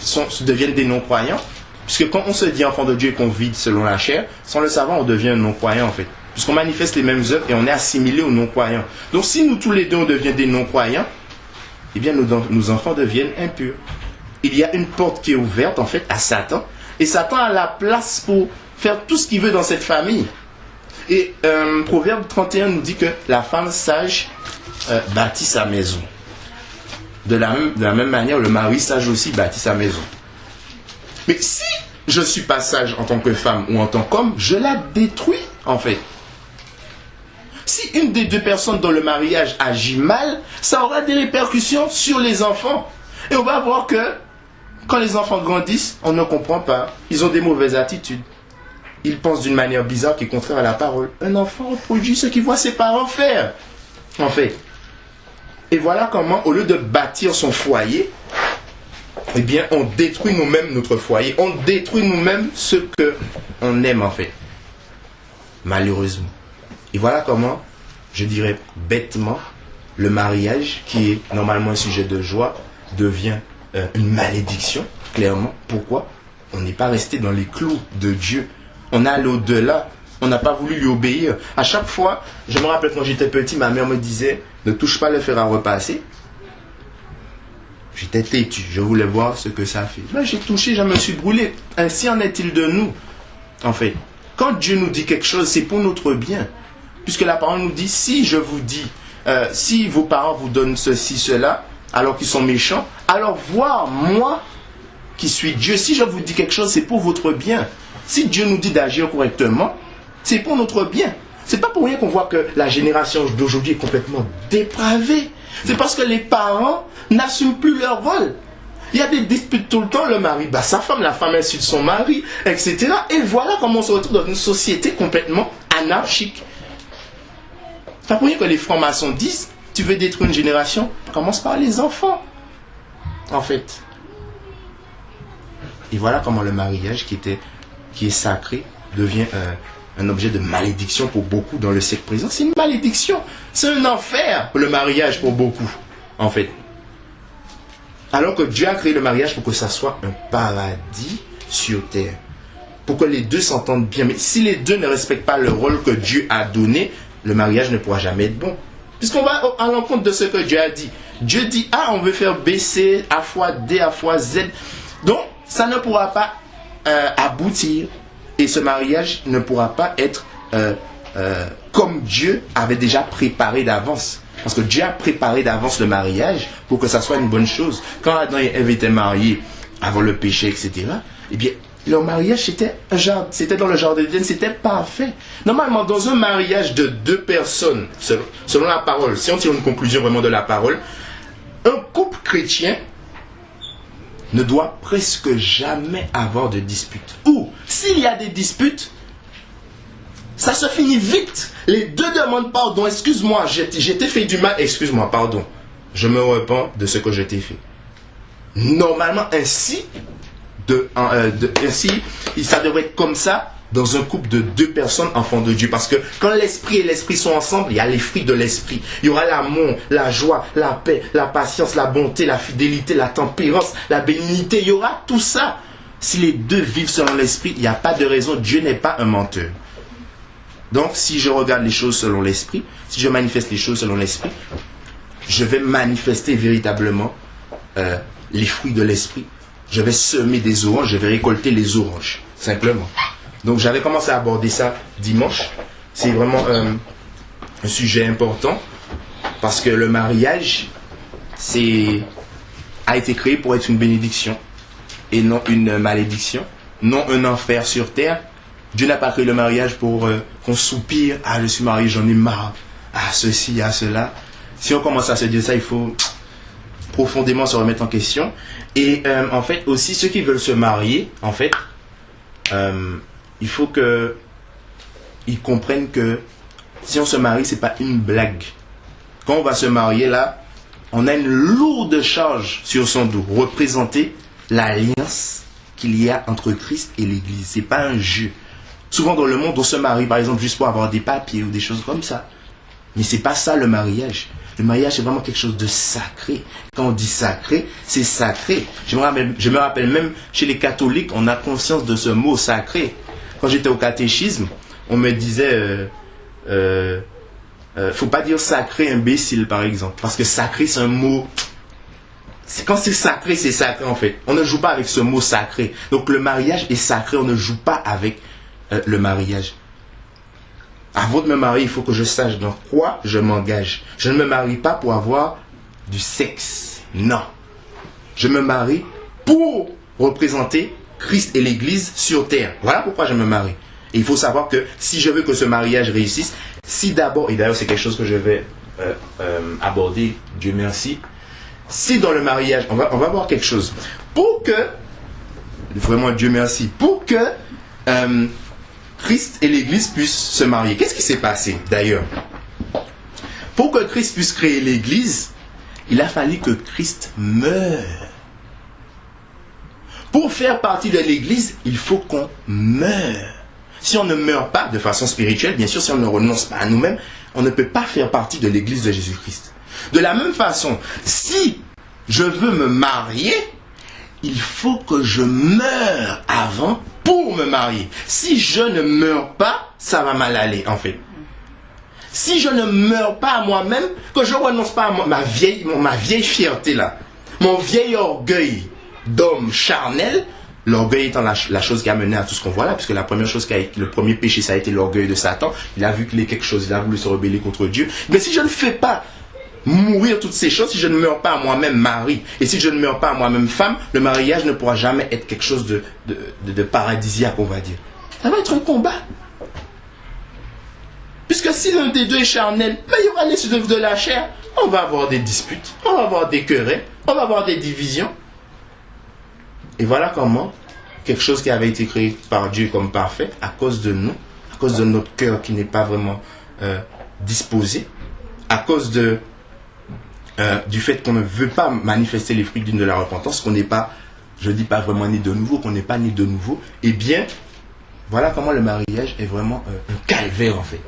S1: deviennent des non-croyants, puisque quand on se dit enfant de Dieu et qu'on vit selon la chair, sans le savoir, on devient non-croyant, en fait. Puisqu'on manifeste les mêmes œuvres et on est assimilé aux non-croyants. Donc si nous tous les deux on devient des non-croyants, eh bien nos enfants deviennent impurs. Il y a une porte qui est ouverte en fait à Satan, et Satan a la place pour faire tout ce qu'il veut dans cette famille. Et Proverbe 31 nous dit que la femme sage bâtit sa maison. De la même manière, le mari sage aussi bâtit sa maison. Mais si je ne suis pas sage en tant que femme ou en tant qu'homme, je la détruis en fait. Si une des deux personnes dans le mariage agit mal, ça aura des répercussions sur les enfants. Et on va voir que quand les enfants grandissent, on ne comprend pas. Ils ont des mauvaises attitudes. Ils pensent d'une manière bizarre qui est contraire à la parole. Un enfant reproduit ce qu'il voit ses parents faire, en fait. Et voilà comment, au lieu de bâtir son foyer, eh bien, on détruit nous-mêmes notre foyer. On détruit nous-mêmes ce qu'on aime, en fait. Malheureusement. Et voilà comment, je dirais bêtement, le mariage, qui est normalement un sujet de joie, devient une malédiction, clairement. Pourquoi? On n'est pas resté dans les clous de Dieu. On est allé au-delà. On n'a pas voulu lui obéir. À chaque fois, je me rappelle quand j'étais petit, ma mère me disait, ne touche pas le fer à repasser. J'étais têtu, je voulais voir ce que ça fait. Là, j'ai touché, je me suis brûlé. Ainsi en est-il de nous, en fait. Quand Dieu nous dit quelque chose, c'est pour notre bien. Puisque la parole nous dit, si je vous dis, si vos parents vous donnent ceci, cela, alors qu'ils sont méchants, alors voir moi, qui suis Dieu, si je vous dis quelque chose, c'est pour votre bien. Si Dieu nous dit d'agir correctement, c'est pour notre bien. C'est pas pour rien qu'on voit que la génération d'aujourd'hui est complètement dépravée. C'est parce que les parents n'assument plus leur rôle. Il y a des disputes tout le temps, le mari bat sa femme, la femme insulte son mari, etc. Et voilà comment on se retrouve dans une société complètement anarchique. C'est pas pour rien que les francs-maçons disent, tu veux détruire une génération, commence par les enfants. En fait. Et voilà comment le mariage qui est sacré devient un objet de malédiction pour beaucoup dans le siècle présent. C'est une malédiction. C'est un enfer, le mariage, pour beaucoup, en fait. Alors que Dieu a créé le mariage pour que ça soit un paradis sur terre. Pour que les deux s'entendent bien. Mais si les deux ne respectent pas le rôle que Dieu a donné, le mariage ne pourra jamais être bon. Puisqu'on va à l'encontre de ce que Dieu a dit. Dieu dit A, on veut faire B, C, A fois D, A fois Z. Donc, ça ne pourra pas aboutir. Et ce mariage ne pourra pas être comme Dieu avait déjà préparé d'avance. Parce que Dieu a préparé d'avance le mariage pour que ça soit une bonne chose. Quand Adam et Ève étaient mariés avant le péché, etc., eh bien, leur mariage, c'était dans le jardin d'Éden, c'était parfait. Normalement, dans un mariage de deux personnes, selon la parole, si on tire une conclusion vraiment de la parole, un couple chrétien ne doit presque jamais avoir de dispute. Ou, s'il y a des disputes, ça se finit vite. Les deux demandent pardon. Excuse-moi, j'ai t'ai fait du mal. Excuse-moi, pardon. Je me repens de ce que je t'ai fait. Normalement, ainsi, ça devrait être comme ça dans un couple de deux personnes enfants de Dieu. Parce que quand l'esprit et l'esprit sont ensemble, il y a les fruits de l'esprit. Il y aura l'amour, la joie, la paix, la patience, la bonté, la fidélité, la tempérance, la bénignité. Il y aura tout ça. Si les deux vivent selon l'esprit, il n'y a pas de raison. Dieu n'est pas un menteur. Donc, si je regarde les choses selon l'esprit, si je manifeste les choses selon l'esprit, je vais manifester véritablement les fruits de l'esprit. Je vais semer des oranges, je vais récolter les oranges, simplement. Donc, j'avais commencé à aborder ça dimanche. C'est vraiment un sujet important parce que le mariage a été créé pour être une bénédiction et non une malédiction, non un enfer sur terre. Dieu n'a pas créé le mariage pour qu'on soupire. Ah, je suis marié, j'en ai marre. Ah, ceci, ah, cela. Si on commence à se dire ça, il faut profondément se remettre en question. Et en fait, aussi, ceux qui veulent se marier, en fait, il faut qu'ils comprennent que si on se marie, c'est pas une blague. Quand on va se marier, là, on a une lourde charge sur son dos. Représenter l'alliance qu'il y a entre Christ et l'Église. C'est pas un jeu. Souvent dans le monde, on se marie, par exemple, juste pour avoir des papiers ou des choses comme ça. Mais c'est pas ça le mariage. Le mariage, c'est vraiment quelque chose de sacré. Quand on dit sacré, c'est sacré. Je me rappelle même, chez les catholiques, on a conscience de ce mot sacré. Quand j'étais au catéchisme, on me disait, faut pas dire sacré imbécile, par exemple. Parce que sacré, c'est un mot... Quand c'est sacré en fait. On ne joue pas avec ce mot sacré. Donc le mariage est sacré, on ne joue pas avec le mariage. Avant de me marier, il faut que je sache dans quoi je m'engage. Je ne me marie pas pour avoir du sexe. Non. Je me marie pour représenter Christ et l'Église sur terre. Voilà pourquoi je me marie. Et il faut savoir que si je veux que ce mariage réussisse, si d'abord, et d'ailleurs c'est quelque chose que je vais aborder, Dieu merci, si dans le mariage, on va voir quelque chose. Pour que, vraiment Dieu merci, pour que Christ et l'Église puissent se marier. Qu'est-ce qui s'est passé d'ailleurs? Pour que Christ puisse créer l'Église, il a fallu que Christ meure. Pour faire partie de l'Église, il faut qu'on meure. Si on ne meurt pas de façon spirituelle, bien sûr, si on ne renonce pas à nous-mêmes, on ne peut pas faire partie de l'Église de Jésus-Christ. De la même façon, si je veux me marier, il faut que je meure avant pour me marier. Si je ne meurs pas, ça va mal aller en fait. Si je ne meurs pas à moi-même, que je ne renonce pas à ma vieille fierté là, mon vieil orgueil d'homme charnel, l'orgueil étant la chose qui a mené à tout ce qu'on voit là, puisque la première chose le premier péché, ça a été l'orgueil de Satan. Il a vu qu'il est quelque chose, il a voulu se rebeller contre Dieu. Mais si je ne fais pas mourir toutes ces choses, si je ne meurs pas à moi-même mari, et si je ne meurs pas à moi-même femme, le mariage ne pourra jamais être quelque chose de paradisiaque, on va dire. Ça va être un combat. Puisque si l'un des deux est charnel, mais il y aura les œuvres de la chair, on va avoir des disputes, on va avoir des querelles, on va avoir des divisions. Et voilà comment quelque chose qui avait été créé par Dieu comme parfait, à cause de nous, à cause de notre cœur qui n'est pas vraiment disposé, à cause du fait qu'on ne veut pas manifester les fruits de la repentance, qu'on n'est pas, je ne dis pas vraiment né de nouveau, qu'on n'est pas né de nouveau, eh bien, voilà comment le mariage est vraiment un calvaire en fait.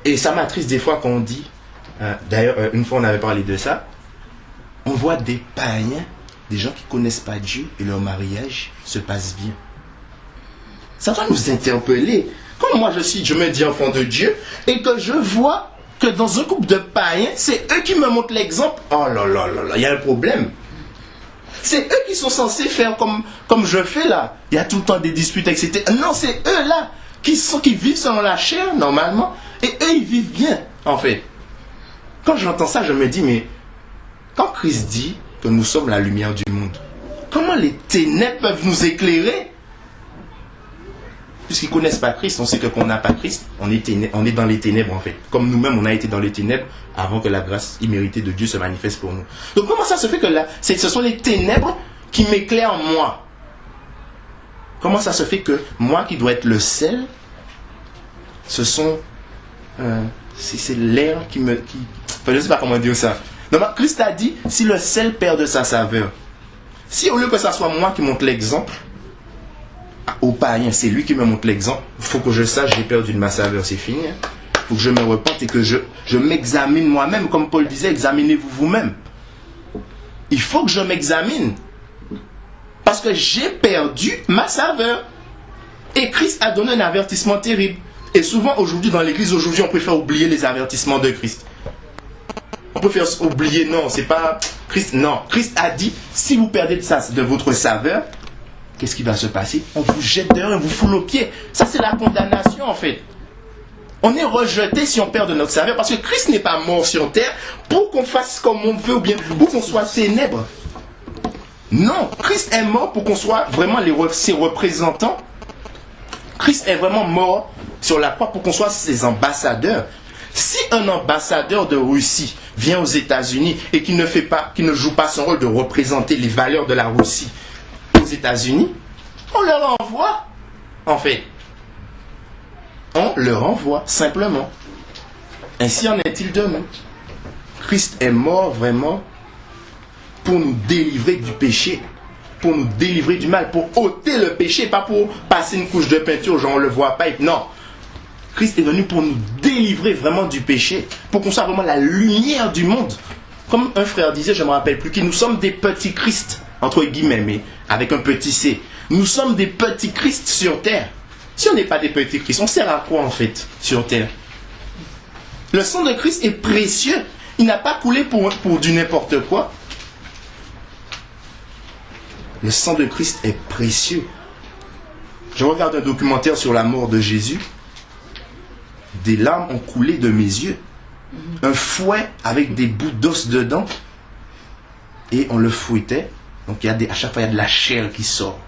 S1: Et ça m'attriste des fois quand on dit, d'ailleurs une fois on avait parlé de ça, on voit des païens, des gens qui ne connaissent pas Dieu et leur mariage se passe bien. Ça doit nous interpeller. Quand moi je me dis enfant de Dieu et que je vois que dans un couple de païens, c'est eux qui me montrent l'exemple. Oh là là là là, il y a un problème. C'est eux qui sont censés faire comme je fais là. Il y a tout le temps des disputes, etc. Non, c'est eux là qui vivent selon la chair normalement. Et eux, ils vivent bien, en fait. quand j'entends ça, je me dis, mais quand Christ dit que nous sommes la lumière du monde, comment les ténèbres peuvent nous éclairer? Puisqu'ils ne connaissent pas Christ, on sait que quand on n'a pas Christ, on est dans les ténèbres en fait. Comme nous-mêmes, on a été dans les ténèbres avant que la grâce imméritée de Dieu se manifeste pour nous. Donc comment ça se fait que là, ce sont les ténèbres qui m'éclairent moi? Comment ça se fait que moi qui dois être le sel, ce sont... c'est l'air qui me... Enfin, je ne sais pas comment dire ça. Donc Christ a dit, si le sel perd de sa saveur, si au lieu que ça soit moi qui montre l'exemple, aux païens, c'est lui qui me montre l'exemple, il faut que je sache, j'ai perdu de ma saveur, c'est fini. Il faut que je me repente et que je m'examine moi-même. Comme Paul disait, examinez-vous vous-même. Il faut que je m'examine. Parce que j'ai perdu ma saveur. Et Christ a donné un avertissement terrible. Et souvent, aujourd'hui, dans l'église, aujourd'hui, on préfère oublier les avertissements de Christ. On préfère oublier, non, c'est pas Christ. Non, Christ a dit, si vous perdez de votre saveur, qu'est-ce qui va se passer? On vous jette dehors, on vous foule aux pieds. Ça, c'est la condamnation, en fait. On est rejeté si on perd de notre saveur, parce que Christ n'est pas mort sur terre pour qu'on fasse comme on veut, ou bien pour qu'on soit ténèbres. Non, Christ est mort pour qu'on soit vraiment ses représentants. Christ est vraiment mort sur la croix pour qu'on soit ses ambassadeurs. Si un ambassadeur de Russie vient aux États-Unis et qui ne joue pas son rôle de représenter les valeurs de la Russie aux États-Unis, on leur envoie, en fait. On leur envoie, simplement. Ainsi en est-il de nous. Christ est mort vraiment pour nous délivrer du péché, pour nous délivrer du mal, pour ôter le péché, pas pour passer une couche de peinture, genre on ne le voit pas. Non. Christ est venu pour nous délivrer vraiment du péché, pour qu'on soit vraiment la lumière du monde. Comme un frère disait, je ne me rappelle plus qui, nous sommes des petits Christ, entre guillemets, mais avec un petit C. Nous sommes des petits Christ sur terre. Si on n'est pas des petits Christ, on sert à quoi en fait sur terre? Le sang de Christ est précieux. Il n'a pas coulé pour du n'importe quoi. Le sang de Christ est précieux. Je regarde un documentaire sur la mort de Jésus. Des larmes ont coulé de mes yeux. Un fouet avec des bouts d'os dedans. Et on le fouettait. Donc à chaque fois, il y a de la chair qui sort.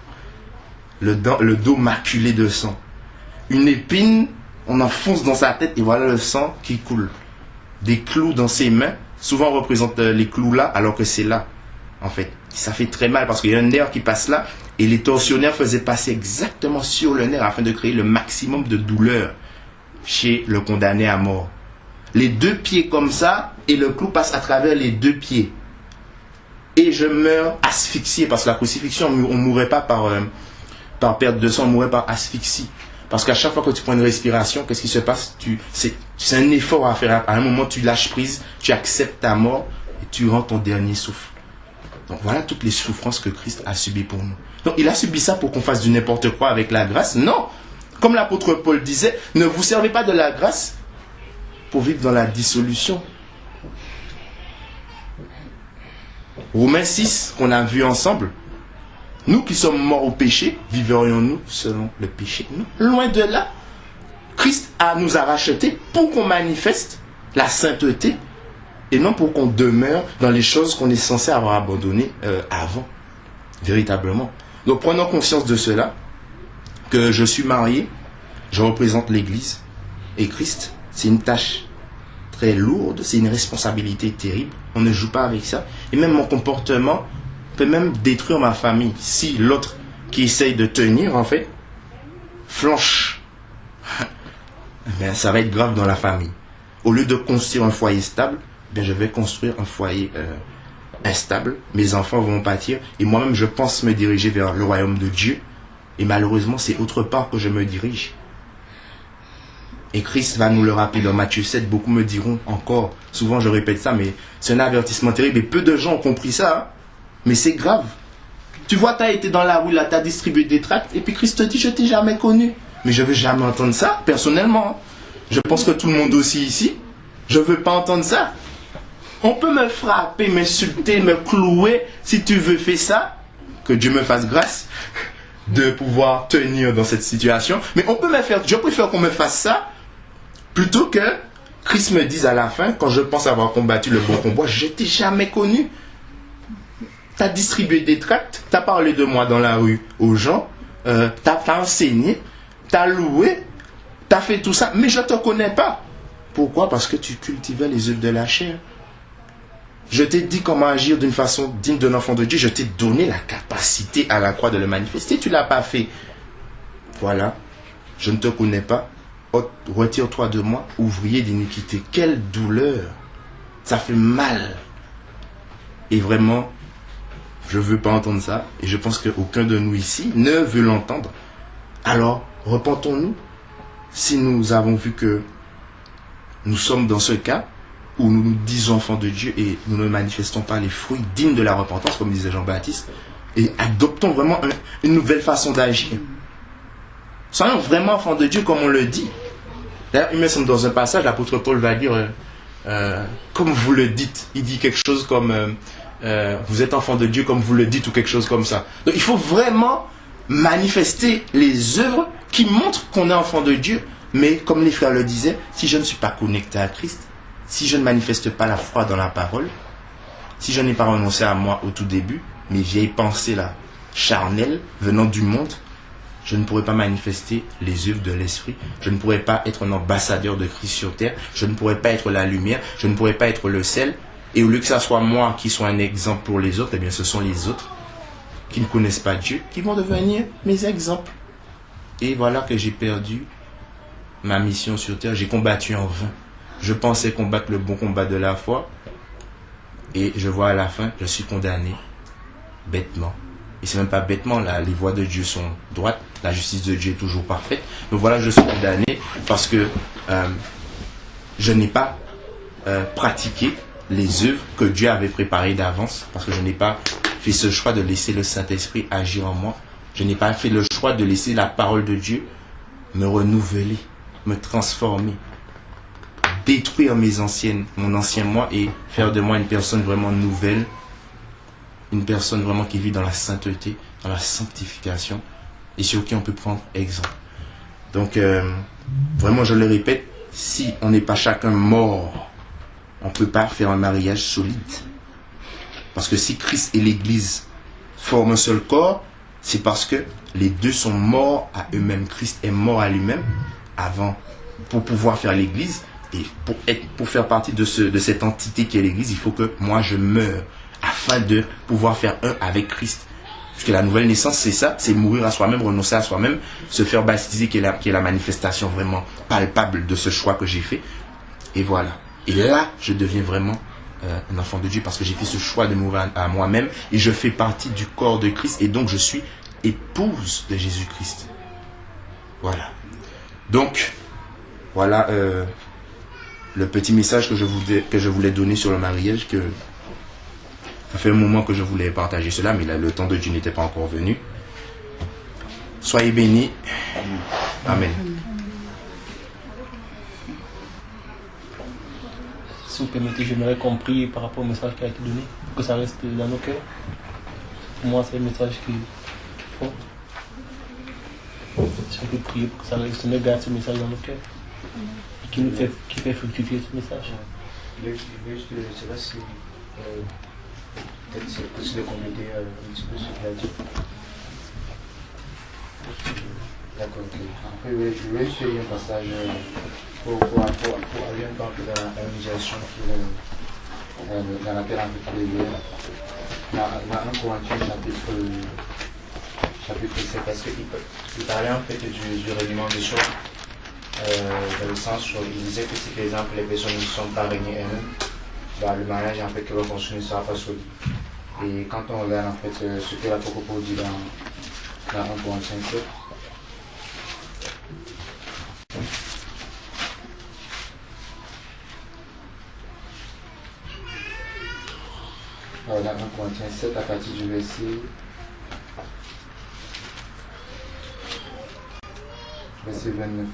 S1: Le dos maculé de sang. Une épine, on enfonce dans sa tête et voilà le sang qui coule. Des clous dans ses mains. Souvent, on représente les clous là, alors que c'est là, en fait. Ça fait très mal parce qu'il y a un nerf qui passe là. Et les tortionnaires faisaient passer exactement sur le nerf afin de créer le maximum de douleur chez le condamné à mort. Les deux pieds comme ça, et le clou passe à travers les deux pieds. Et je meurs asphyxié, parce que la crucifixion, on ne mourrait pas par perte de sang, on mourrait par asphyxie. Parce qu'à chaque fois que tu prends une respiration, qu'est-ce qui se passe? C'est un effort à faire. À un moment, tu lâches prise, tu acceptes ta mort, et tu rends ton dernier souffle. Donc voilà toutes les souffrances que Christ a subies pour nous. Donc il a subi ça pour qu'on fasse du n'importe quoi avec la grâce? Non. Comme l'apôtre Paul disait, ne vous servez pas de la grâce pour vivre dans la dissolution. Romains 6, qu'on a vu ensemble. Nous qui sommes morts au péché, viverions-nous selon le péché? Non. Loin de là. Christ nous a rachetés pour qu'on manifeste la sainteté et non pour qu'on demeure dans les choses qu'on est censé avoir abandonnées avant, véritablement. Donc prenons conscience de cela, que je suis marié, je représente l'Église, et Christ, c'est une tâche très lourde, c'est une responsabilité terrible, on ne joue pas avec ça, et même mon comportement peut même détruire ma famille, si l'autre qui essaye de tenir, en fait, flanche, ben, ça va être grave dans la famille. Au lieu de construire un foyer stable, ben, je vais construire un foyer instable, mes enfants vont pâtir, et moi-même je pense me diriger vers le royaume de Dieu, et malheureusement c'est autre part que je me dirige. Et Christ va nous le rappeler dans Matthieu 7, beaucoup me diront encore, souvent je répète ça, mais c'est un avertissement terrible, et peu de gens ont compris ça, hein. Mais c'est grave. Tu vois, tu as été dans la rue, là, tu as distribué des tracts, et puis Christ te dit, je t'ai jamais connu. Mais je ne veux jamais entendre ça, personnellement. Je pense que tout le monde aussi ici, je ne veux pas entendre ça. On peut me frapper, m'insulter, me clouer, si tu veux faire ça, que Dieu me fasse grâce de pouvoir tenir dans cette situation. Mais on peut me faire, je préfère qu'on me fasse ça, plutôt que Christ me dise à la fin, quand je pense avoir combattu le bon combat, je t'ai jamais connu. Tu as distribué des tracts, tu as parlé de moi dans la rue aux gens, tu as enseigné, tu as loué, tu as fait tout ça, mais je ne te connais pas. Pourquoi? Parce que tu cultivais les œuvres de la chair. Je t'ai dit comment agir d'une façon digne d'un enfant de Dieu. Je t'ai donné la capacité à la croix de le manifester. Tu ne l'as pas fait. Voilà. Je ne te connais pas. Retire-toi de moi, ouvrier d'iniquité. Quelle douleur. Ça fait mal. Et vraiment, je ne veux pas entendre ça. Et je pense qu'aucun de nous ici ne veut l'entendre. Alors, repentons-nous. Si nous avons vu que nous sommes dans ce cas où nous nous disons enfants de Dieu et nous ne manifestons pas les fruits dignes de la repentance, comme disait Jean-Baptiste, et adoptons vraiment une nouvelle façon d'agir. Soyons vraiment enfants de Dieu comme on le dit. D'ailleurs, il me semble dans un passage, l'apôtre Paul va dire, comme vous le dites, il dit quelque chose comme, vous êtes enfants de Dieu comme vous le dites, ou quelque chose comme ça. Donc il faut vraiment manifester les œuvres qui montrent qu'on est enfant de Dieu. Mais comme les frères le disaient, si je ne suis pas connecté à Christ, si je ne manifeste pas la foi dans la parole, si je n'ai pas renoncé à moi au tout début, mes vieilles pensées là, charnelles, venant du monde, je ne pourrai pas manifester les œuvres de l'esprit, je ne pourrai pas être un ambassadeur de Christ sur terre, je ne pourrai pas être la lumière, je ne pourrai pas être le sel, et au lieu que ça soit moi qui soit un exemple pour les autres, eh bien ce sont les autres qui ne connaissent pas Dieu qui vont devenir mes exemples. Et voilà que j'ai perdu ma mission sur terre, j'ai combattu en vain. Je pensais combattre le bon combat de la foi et je vois à la fin, je suis condamné bêtement. Et c'est même pas bêtement, là, les voies de Dieu sont droites, la justice de Dieu est toujours parfaite. Donc voilà, je suis condamné parce que je n'ai pas pratiqué les œuvres que Dieu avait préparées d'avance, parce que je n'ai pas fait ce choix de laisser le Saint-Esprit agir en moi. Je n'ai pas fait le choix de laisser la parole de Dieu me renouveler, me transformer, détruire mon ancien moi et faire de moi une personne vraiment nouvelle, une personne vraiment qui vit dans la sainteté, dans la sanctification et sur qui on peut prendre exemple. Donc, vraiment, je le répète, si on n'est pas chacun mort, on ne peut pas faire un mariage solide. Parce que si Christ et l'Église forment un seul corps, c'est parce que les deux sont morts à eux-mêmes. Christ est mort à lui-même avant pour pouvoir faire l'Église. Et pour faire partie de cette entité qui est l'Église, il faut que moi je meure afin de pouvoir faire un avec Christ. Parce que la nouvelle naissance, c'est ça, c'est mourir à soi-même, renoncer à soi-même, se faire baptiser qui est la manifestation vraiment palpable de ce choix que j'ai fait. Et voilà. Et là, je deviens vraiment un enfant de Dieu parce que j'ai fait ce choix de mourir à moi-même et je fais partie du corps de Christ et donc je suis épouse de Jésus-Christ. Voilà. Donc, voilà le petit message que je voulais donner sur le mariage, que ça fait un moment que je voulais partager cela, mais là, le temps de Dieu n'était pas encore venu. Soyez bénis. Amen.
S3: Si vous permettez, j'aimerais qu'on prie par rapport au message qui a été donné, pour que ça reste dans nos cœurs. Pour moi, c'est le message qu'il faut. Si on peut prier pour que ça reste, on garde ce message dans nos cœurs. Et qui fait fructifier ce message.
S4: Je ne sais pas si peut-être c'est possible de compléter un petit peu ce qu'il a dit. D'accord, ok. Après, je vais juste lire un passage pour aller un peu dans la médiation dans laquelle on peut lire. Dans 1 Corinthiens chapitre 7, parce qu'il parlait en fait du règlement des choses, dans le sens où il disait que si par exemple les personnes ne sont pas réunies elles-mêmes, bah, le mariage en fait que va construire ne sera pas solide. Et quand on regarde en fait ce que l'apôtre Paul dit dans 1 Corinthiens 7, alors dans 1 Corinthiens 7 à partir du verset 29.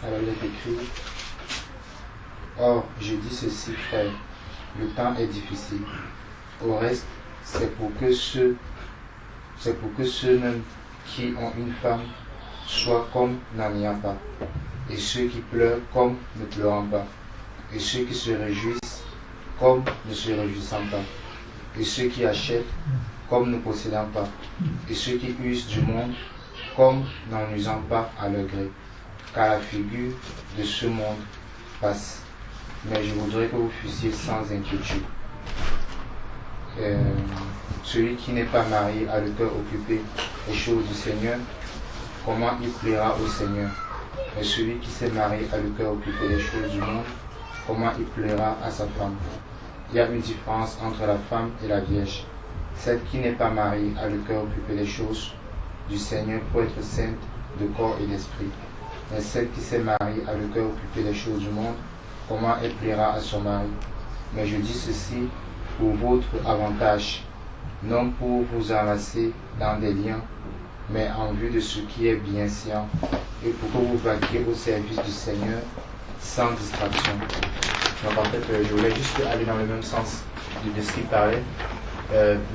S4: Alors il est écrit: Or, je dis ceci, frère, le temps est difficile. Au reste, c'est pour que ceux même qui ont une femme soient comme n'en ayant pas, et ceux qui pleurent comme ne pleurant pas, et ceux qui se réjouissent comme ne se réjouissant pas, et ceux qui achètent comme ne possédant pas, et ceux qui usent du monde comme n'en usant pas à leur gré, car la figure de ce monde passe. Mais je voudrais que vous fussiez sans inquiétude. Celui qui n'est pas marié a le cœur occupé des choses du Seigneur, comment il plaira au Seigneur? Mais celui qui s'est marié a le cœur occupé des choses du monde, comment il plaira à sa femme? Il y a une différence entre la femme et la vierge. Celle qui n'est pas mariée a le cœur occupé des choses du Seigneur pour être sainte de corps et d'esprit. Mais celle qui s'est mariée a le cœur occupé des choses du monde, comment elle plaira à son mari? Mais je dis ceci pour votre avantage, non pour vous enlacer dans des liens, mais en vue de ce qui est bienséant, et pour que vous vaquiez au service du Seigneur sans distraction. Donc en fait, je voulais juste aller dans le même sens de ce qu'il parlait,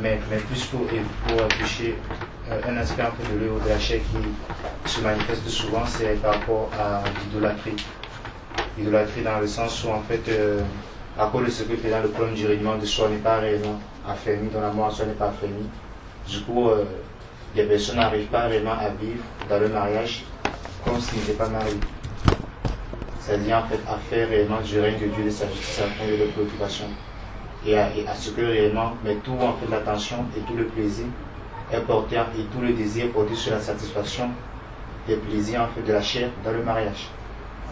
S4: mais plus pour toucher un aspect un peu de l'œuvre de la chair qui se manifeste souvent, c'est par rapport à l'idolâtrie. L'idolâtrie dans le sens où en fait, à cause de ce que dans le problème du règlement de soi n'est pas réellement affermi, dont la mort en soi n'est pas affermie, du coup, les personnes n'arrivent pas réellement à vivre dans le mariage comme s'ils n'étaient pas mariés. C'est-à-dire en fait à faire réellement du règne de Dieu, de sa justice à fond de leurs préoccupations. Et à ce que réellement, mais tout en fait l'attention et tout le plaisir est porté et tout le désir est porté sur la satisfaction des plaisirs en fait de la chair dans le mariage.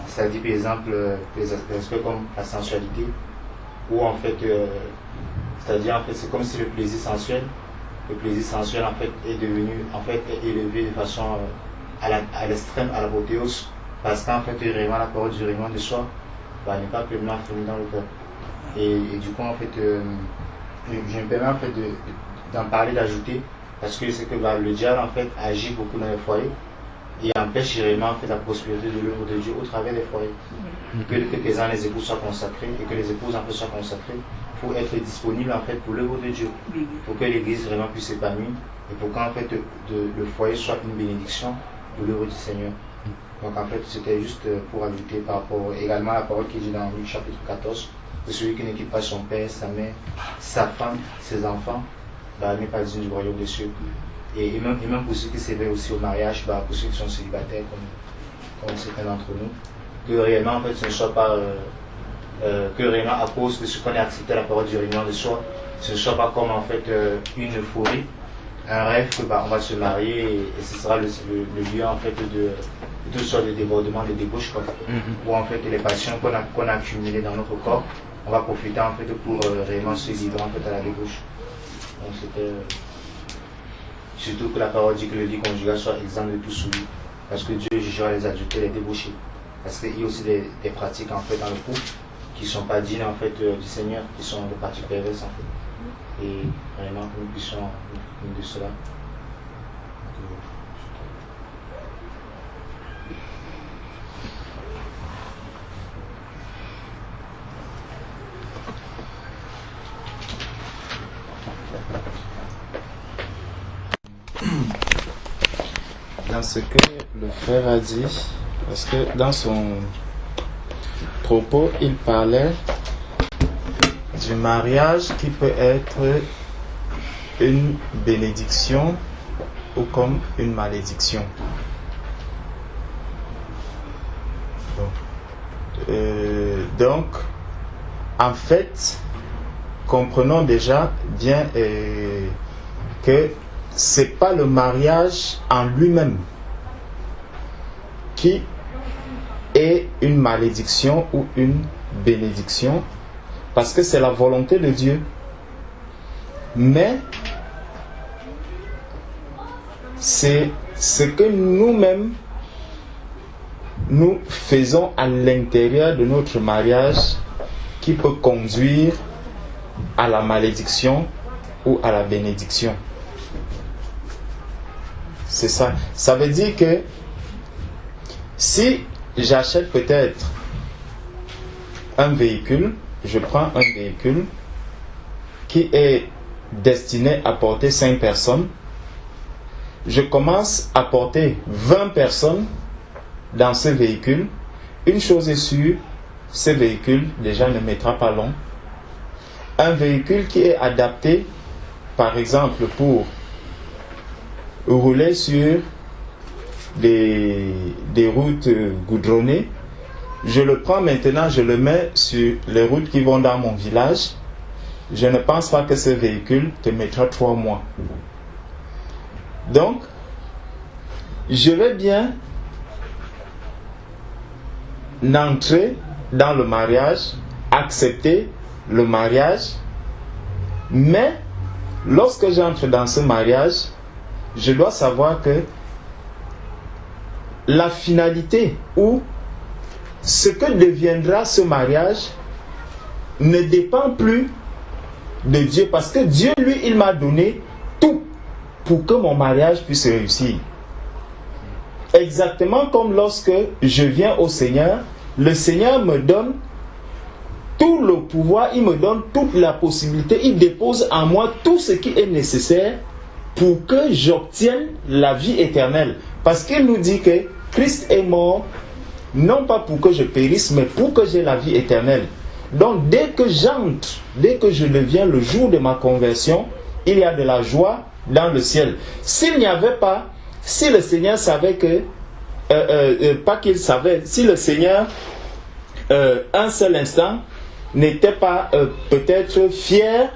S4: C'est-à-dire par exemple des aspects comme la sensualité, où en fait, c'est-à-dire en fait c'est comme si le plaisir sensuel en fait est devenu en fait est élevé de façon à l'extrême, à l'apothéose, parce qu'en fait réellement la parole du règlement de soi n'est pas pleinement affirmée dans le cœur. Et du coup en fait je me permets en fait d'en parler, d'ajouter, parce que c'est que le diable en fait agit beaucoup dans les foyers et empêche réellement en fait la prospérité de l'œuvre de Dieu au travers des foyers. Que les épouses soient consacrés et que les épouses en fait soient consacrées pour être disponibles en fait pour l'œuvre de Dieu, pour que l'église vraiment puisse s'épanouir et pour qu'en fait le foyer soit une bénédiction de l'œuvre du Seigneur. Donc en fait c'était juste pour ajouter par rapport également à la parole qui dit dans Luc chapitre 14, que celui qui n'équipe pas son père, sa mère, sa femme, ses enfants, n'est pas digne du royaume des cieux. Et même pour ceux qui s'éveillent aussi au mariage, pour ceux qui sont célibataires comme certains d'entre nous, que réellement en fait ce ne soit pas que réellement à cause de ce qu'on a accepté la parole du règlement de soi, ce ne soit pas comme en fait une euphorie, un rêve que on va se marier et ce sera le lieu en fait de toutes sortes de débordements, de débauches, où en fait les passions qu'on a accumulées dans notre corps, on va profiter en fait pour réellement se livrer en fait à la débauche. Donc c'était surtout que la parole dit que le lit conjugal soit exempt de tout souillure, parce que Dieu jugera les adultères et les débauchés, parce qu'il y a aussi des pratiques en fait dans le couple qui ne sont pas dignes en fait du Seigneur, qui sont des pratiques perverses en fait, et vraiment que nous puissions nous de cela.
S5: Dans ce que le frère a dit, parce que dans son propos, il parlait du mariage qui peut être une bénédiction ou comme une malédiction. Donc, en fait, comprenons déjà bien que c'est pas le mariage en lui-même qui est une malédiction ou une bénédiction, parce que c'est la volonté de Dieu. Mais c'est ce que nous-mêmes nous faisons à l'intérieur de notre mariage qui peut conduire à la malédiction ou à la bénédiction. C'est ça. Ça veut dire que si j'achète peut-être un véhicule, je prends un véhicule qui est destiné à porter 5 personnes. Je commence à porter 20 personnes dans ce véhicule. Une chose est sûre, ce véhicule déjà ne mettra pas long. Un véhicule qui est adapté, par exemple, pour rouler sur des routes goudronnées, je le prends maintenant, je le mets sur les routes qui vont dans mon village. Je ne pense pas que ce véhicule te mettra 3 mois. Donc, je vais bien entrer dans le mariage, accepter le mariage, mais lorsque j'entre dans ce mariage, je dois savoir que la finalité ou ce que deviendra ce mariage ne dépend plus de Dieu, parce que Dieu, lui, il m'a donné tout pour que mon mariage puisse réussir. Exactement comme lorsque je viens au Seigneur, le Seigneur me donne tout le pouvoir, il me donne toute la possibilité, il dépose en moi tout ce qui est nécessaire pour que j'obtienne la vie éternelle. Parce qu'il nous dit que Christ est mort, non pas pour que je périsse, mais pour que j'ai la vie éternelle. Donc dès que j'entre, dès que je deviens le jour de ma conversion, il y a de la joie dans le ciel. S'il n'y avait pas, si le Seigneur savait que, pas qu'il savait, si le Seigneur, un seul instant, n'était pas peut-être fier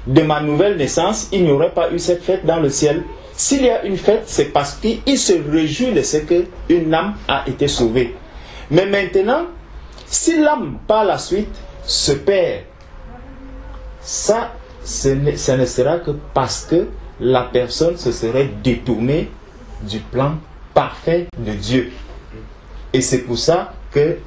S5: de ma nouvelle naissance, il n'y aurait pas eu cette fête dans le ciel. S'il y a une fête, c'est parce qu'il se réjouit de ce qu'une âme a été sauvée. Mais maintenant, si l'âme par la suite se perd, ça, ce ne sera que parce que la personne se serait détournée du plan parfait de Dieu. Et c'est pour ça que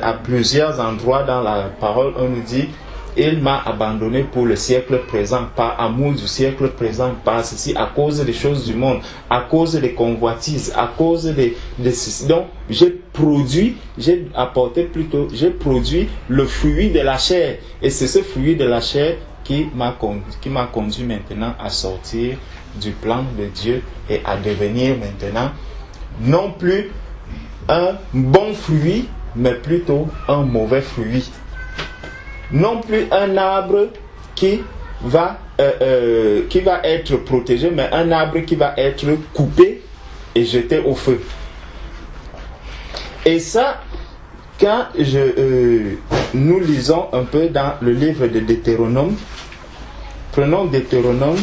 S5: à plusieurs endroits dans la parole, on nous dit: il m'a abandonné pour le siècle présent, par amour du siècle présent, par ceci, à cause des choses du monde, à cause des convoitises, à cause de ceci. Donc, j'ai produit le fruit de la chair. Et c'est ce fruit de la chair qui m'a conduit maintenant à sortir du plan de Dieu et à devenir maintenant non plus un bon fruit, mais plutôt un mauvais fruit. Non plus un arbre qui va être protégé, mais un arbre qui va être coupé et jeté au feu. Et ça, quand nous lisons un peu dans le livre de Deutéronome, prenons Deutéronome,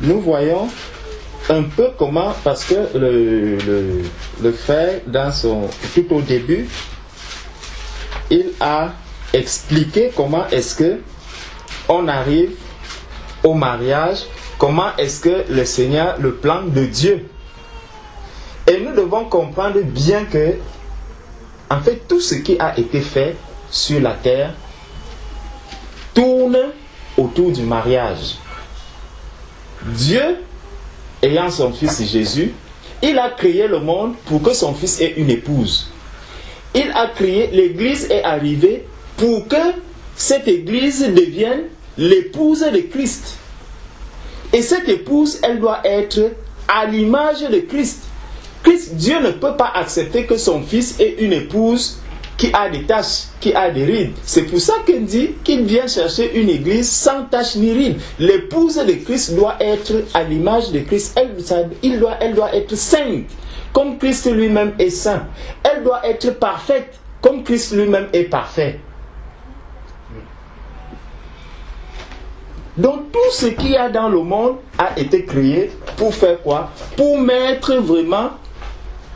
S5: nous voyons un peu comment, parce que le frère, tout au début, il a expliqué comment est-ce que on arrive au mariage, comment est-ce que le Seigneur, le plan de Dieu. Et nous devons comprendre bien que, en fait, tout ce qui a été fait sur la terre tourne autour du mariage. Dieu, ayant son fils Jésus, il a créé le monde pour que son fils ait une épouse. Il a créé, l'église est arrivée pour que cette église devienne l'épouse de Christ. Et cette épouse, elle doit être à l'image de Christ. Dieu ne peut pas accepter que son fils ait une épouse qui a des taches, qui a des rides. C'est pour ça qu'il dit qu'il vient chercher une église sans taches ni rides. L'épouse de Christ doit être à l'image de Christ. Elle doit être sainte, comme Christ lui-même est saint. Elle doit être parfaite, comme Christ lui-même est parfait. Donc tout ce qu'il y a dans le monde a été créé pour faire quoi? Pour mettre vraiment,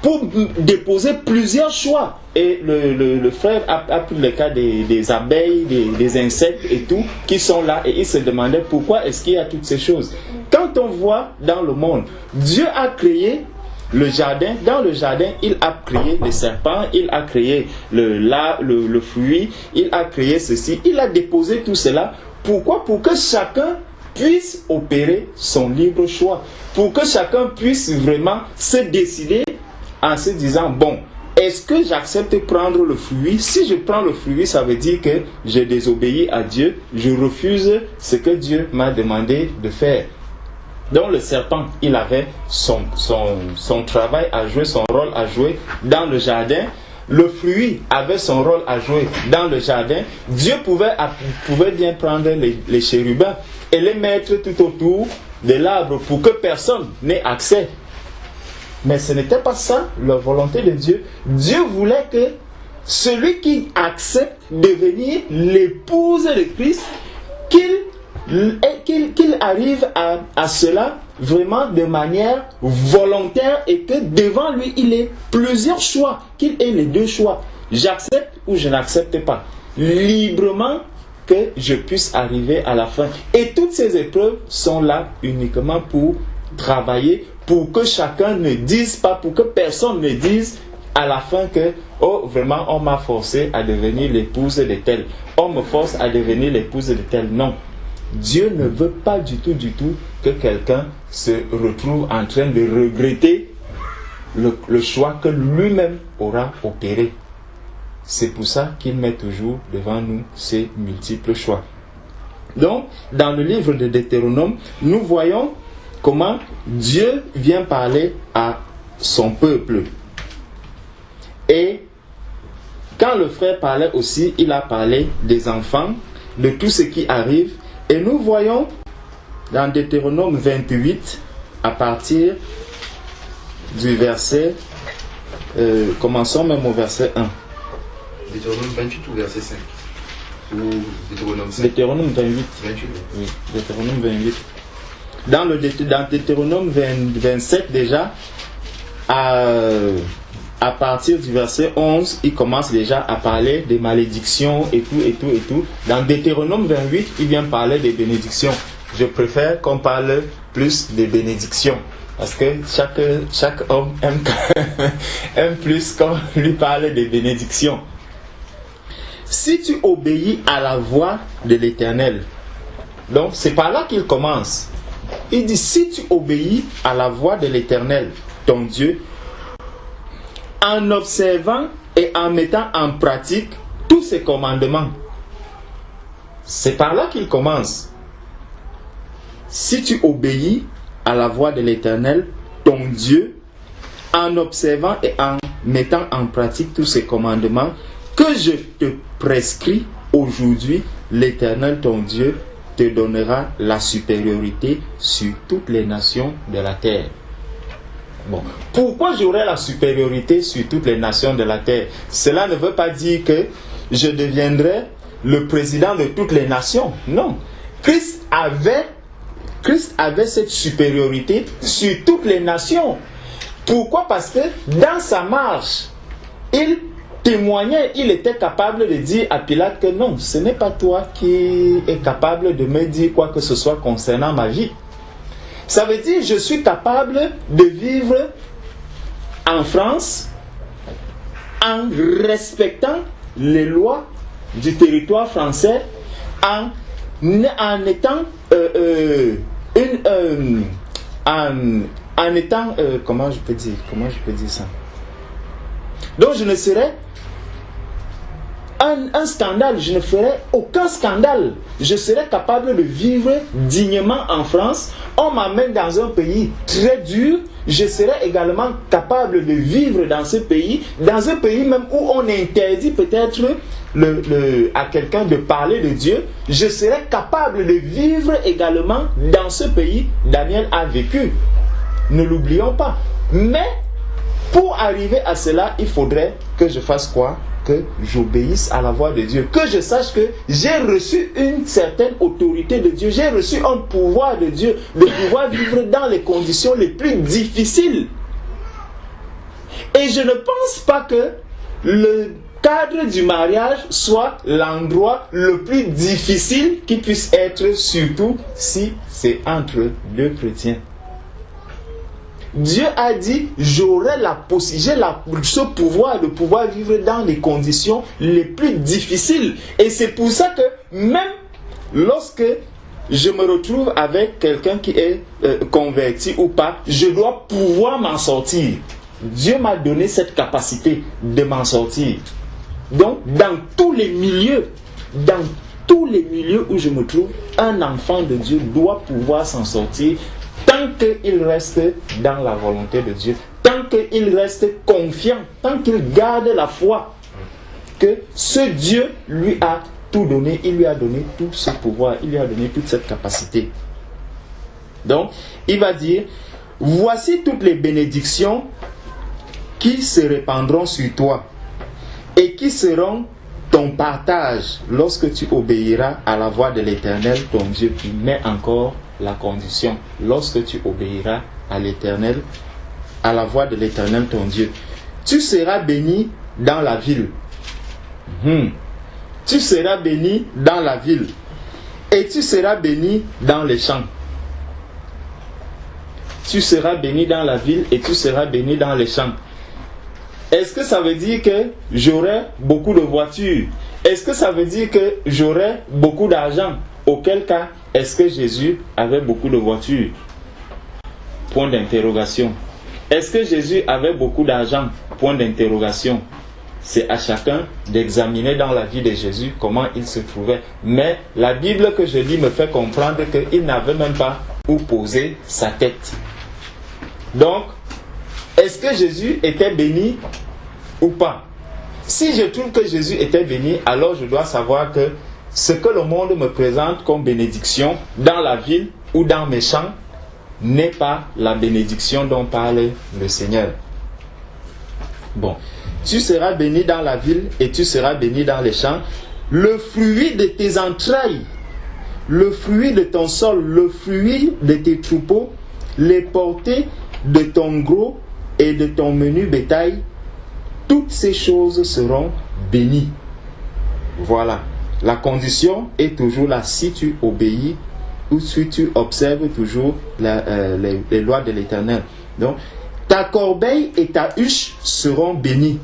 S5: pour déposer plusieurs choix. Et le frère a pris le cas des abeilles, des insectes et tout, qui sont là, et il se demandait pourquoi est-ce qu'il y a toutes ces choses. Quand on voit dans le monde, Dieu a créé le jardin. Dans le jardin, il a créé les serpents, il a créé le fruit, il a créé ceci, il a déposé tout cela. Pourquoi? Pour que chacun puisse opérer son libre choix. Pour que chacun puisse vraiment se décider en se disant, bon, Est-ce que j'accepte prendre le fruit? Si je prends le fruit, ça veut dire que je désobéis à Dieu. Je refuse ce que Dieu m'a demandé de faire. Donc le serpent, il avait son travail à jouer, son rôle à jouer dans le jardin. Le fruit avait son rôle à jouer dans le jardin. Dieu pouvait bien prendre les chérubins et les mettre tout autour de l'arbre pour que personne n'ait accès. Mais ce n'était pas ça la volonté de Dieu. Dieu voulait que celui qui accepte devenir l'épouse de Christ, qu'il arrive à cela vraiment de manière volontaire et que devant lui il ait plusieurs choix, qu'il ait les deux choix. J'accepte ou je n'accepte pas. Librement que je puisse arriver à la fin. Et toutes ces épreuves sont là uniquement pour travailler, pour que chacun ne dise pas, pour que personne ne dise à la fin que oh vraiment on m'a forcé à devenir l'épouse de tel. On me force à devenir l'épouse de tel. Non. Dieu ne veut pas du tout que quelqu'un se retrouve en train de regretter le choix que lui-même aura opéré. C'est pour ça qu'il met toujours devant nous ces multiples choix. Donc, dans le livre de Deutéronome, nous voyons comment Dieu vient parler à son peuple. Et quand le frère parlait aussi, il a parlé des enfants, de tout ce qui arrive. Et nous voyons dans Deutéronome 28, à partir du verset, commençons même au verset 1.
S1: Deutéronome 28 ou verset 5? Ou Deutéronome 5?
S5: Deutéronome 28.
S1: 28.
S5: Oui, Deutéronome 28. Dans Deutéronome 27 déjà, à partir du verset 11, il commence déjà à parler des malédictions et tout. Dans Deutéronome 28, il vient parler des bénédictions. Je préfère qu'on parle plus des bénédictions. Parce que chaque homme aime plus qu'on lui parle des bénédictions. Si tu obéis à la voix de l'Éternel, donc c'est par là qu'il commence. Il dit, si tu obéis à la voix de l'Éternel, ton Dieu, en observant et en mettant en pratique tous ses commandements. C'est par là qu'il commence. Si tu obéis à la voix de l'Éternel, ton Dieu, en observant et en mettant en pratique tous ses commandements, que je te prescris aujourd'hui, l'Éternel, ton Dieu, te donnera la supériorité sur toutes les nations de la terre. Bon. Pourquoi j'aurai la supériorité sur toutes les nations de la terre? Cela ne veut pas dire que je deviendrai le président de toutes les nations. Non. Christ avait cette supériorité sur toutes les nations. Pourquoi? Parce que dans sa marche, il témoignait, il était capable de dire à Pilate que non, ce n'est pas toi qui es capable de me dire quoi que ce soit concernant ma vie. Ça veut dire je suis capable de vivre en France en respectant les lois du territoire français, en étant comment je peux dire ça. Donc je ne serais un scandale, je ne ferai aucun scandale. Je serai capable de vivre dignement en France. On m'amène dans un pays très dur. Je serai également capable de vivre dans ce pays même où on interdit peut-être à quelqu'un de parler de Dieu. Je serai capable de vivre également dans ce pays. Daniel a vécu. Ne l'oublions pas. Mais pour arriver à cela, il faudrait que je fasse quoi? Que j'obéisse à la voix de Dieu, que je sache que j'ai reçu une certaine autorité de Dieu, j'ai reçu un pouvoir de Dieu, de pouvoir vivre dans les conditions les plus difficiles. Et je ne pense pas que le cadre du mariage soit l'endroit le plus difficile qui puisse être, surtout si c'est entre deux chrétiens. Dieu a dit, j'aurai ce pouvoir de pouvoir vivre dans les conditions les plus difficiles. Et c'est pour ça que même lorsque je me retrouve avec quelqu'un qui est converti ou pas, je dois pouvoir m'en sortir. Dieu m'a donné cette capacité de m'en sortir. Donc, dans tous les milieux où je me trouve, un enfant de Dieu doit pouvoir s'en sortir tant qu'il reste dans la volonté de Dieu, tant qu'il reste confiant, tant qu'il garde la foi que ce Dieu lui a tout donné, il lui a donné tout ce pouvoir, il lui a donné toute cette capacité. Donc, il va dire, voici toutes les bénédictions qui se répandront sur toi et qui seront ton partage lorsque tu obéiras à la voix de l'Éternel, ton Dieu. Il met encore la condition, lorsque tu obéiras à l'Éternel, à la voix de l'Éternel, ton Dieu. Tu seras béni dans la ville. Tu seras béni dans la ville. Et tu seras béni dans les champs. Tu seras béni dans la ville et tu seras béni dans les champs. Est-ce que ça veut dire que j'aurai beaucoup de voitures? Est-ce que ça veut dire que j'aurai beaucoup d'argent? Auquel cas, est-ce que Jésus avait beaucoup de voitures? Point d'interrogation. Est-ce que Jésus avait beaucoup d'argent? Point d'interrogation. C'est à chacun d'examiner dans la vie de Jésus comment il se trouvait. Mais la Bible que je lis me fait comprendre qu'il n'avait même pas où poser sa tête. Donc, est-ce que Jésus était béni ou pas? Si je trouve que Jésus était béni, alors je dois savoir que ce que le monde me présente comme bénédiction dans la ville ou dans mes champs n'est pas la bénédiction dont parle le Seigneur. Bon, tu seras béni dans la ville et tu seras béni dans les champs. Le fruit de tes entrailles, le fruit de ton sol, le fruit de tes troupeaux, les portées de ton gros et de ton menu bétail, toutes ces choses seront bénies. Voilà. La condition est toujours là si tu obéis ou si tu observes toujours les lois de l'Éternel. Donc, ta corbeille et ta huche seront bénies.